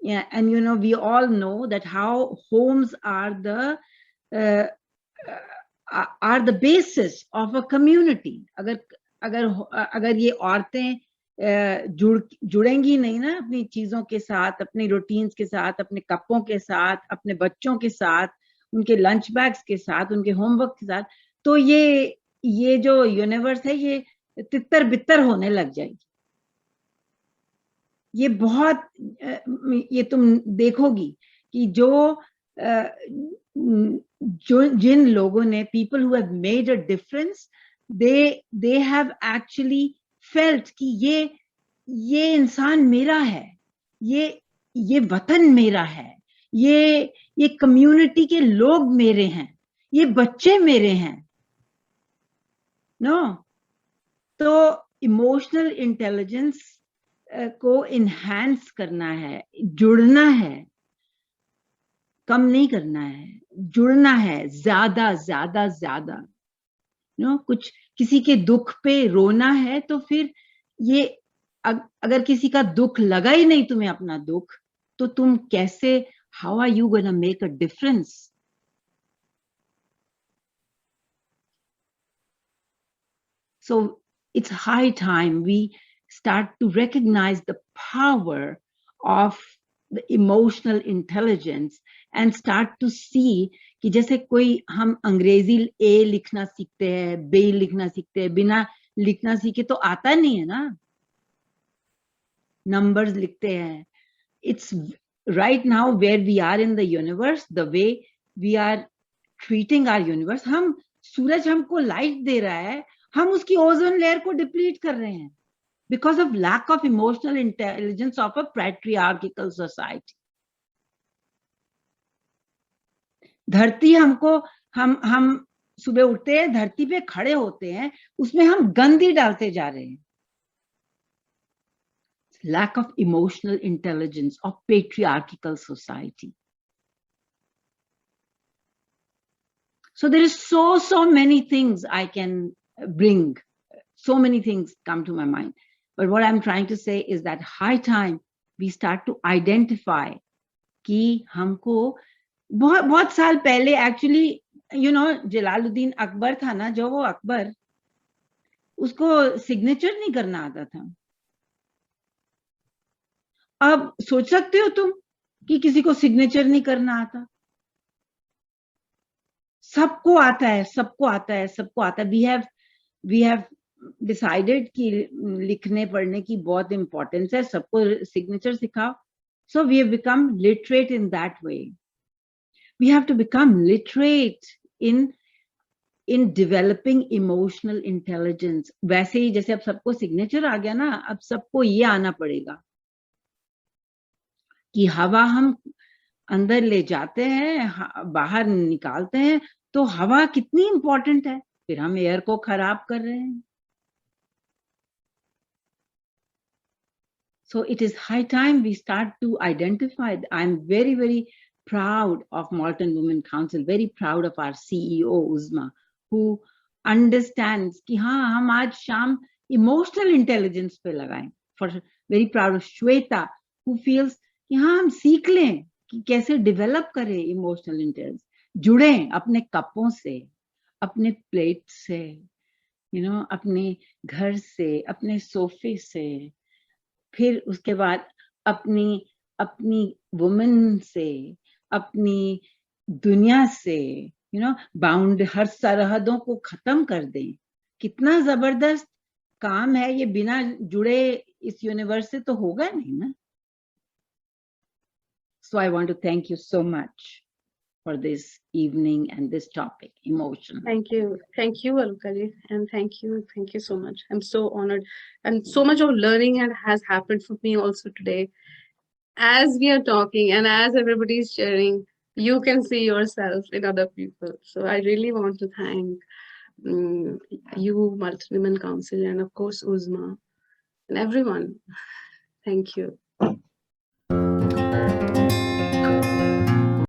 Yeah, and you know, we all know that how homes are the basis of a community. अगर ये औरतें जुड़ेंगी नहीं ना अपनी चीजों के साथ, अपने रूटीन्स के साथ, अपने कपड़ों के साथ, अपने बच्चों के साथ, उनके लंच बैग्स के साथ, उनके होमवर्क के साथ, तो ये जो यूनिवर्स है ये तितर बितर होने लग जाएगी। ये बहुत ये तुम देखोगी कि जिन लोगों ने, people who have made a difference, they have actually felt कि ये इंसान मेरा है, ये वतन मेरा है, ये कम्युनिटी के लोग मेरे हैं, ये बच्चे मेरे हैं। नो, तो इमोशनल इंटेलिजेंस को इनहैंस करना है, जुड़ना है, कम नहीं करना है, जुड़ना है ज्यादा ज्यादा ज्यादा। नो, कुछ किसी के दुख पे रोना है तो फिर ये अगर किसी का दुख लगा ही नहीं तुम्हें अपना दुख, तो तुम कैसे, how are you gonna make a difference? So it's high time we start to recognize the power of the emotional intelligence and start to see कि जैसे कोई हम अंग्रेजी ए लिखना सीखते हैं, बे लिखना सीखते हैं, बिना लिखना सीखे तो आता नहीं है ना, numbers लिखते हैं. It's right now where we are in the universe, the way we are treating our universe. हम सूरज हमको लाइट दे रहा है, हम उसकी ओजोन लेयर को डिप्लीट कर रहे हैं because of lack of emotional intelligence of a patriarchal society. धरती हमको हम सुबह उठते हैं, धरती पे खड़े होते हैं, उसमें हम गंदी डालते जा रहे हैं. Lack of emotional intelligence of patriarchal society. So there is so many things I can bring. So many things come to my mind. But what I'm trying to say is that high time we start to identify कि हमको बहुत साल पहले actually, you know, Jalaluddin Akbar था ना, जो वो अकबर, उसको सिग्नेचर नहीं करना आता था. अब सोच सकते हो तुम कि किसी को सिग्नेचर नहीं करना आता? सबको आता है, सबको आता है, सबको आता है. We have decided कि लिखने पढ़ने की बहुत इंपॉर्टेंस है, सबको सिग्नेचर सिखाओ. So we have become literate in that way. We have to become literate in developing emotional intelligence. वैसे ही जैसे अब सबको सिग्नेचर आ गया ना, अब सबको ये आना पड़ेगा कि हवा हम अंदर ले जाते हैं, बाहर निकालते हैं, तो हवा कितनी इंपॉर्टेंट है, फिर हम एयर को खराब कर रहे हैं. So it is high time we start to identify. I'm very, very proud of Malton Women Council, very proud of our CEO, Uzma, who understands कि हाँ, हम आज शाम emotional intelligence पे लगाएं. For very proud of Shveta, who feels कि हाँ, हम सीख लें कि कैसे develop करें emotional intelligence. जुड़ें अपने कपों से, अपने प्लेट से, you know, अपने घर से, अपने सोफे से, फिर उसके बाद अपनी वुमेन से, अपनी दुनिया से, you know, बाउंड, हर सरहदों को खत्म कर दें. कितना जबरदस्त काम है ये, बिना जुड़े इस यूनिवर्स से तो होगा नहीं ना. So I want to thank you so much for this evening and this topic, emotion. Thank you, Alukali, and thank you so much. I'm so honored, and so much of learning has happened for me also today. As we are talking and as everybody is sharing, you can see yourself in other people. So I really want to thank you, Multi Women Council, and of course Uzma, and everyone. Thank you.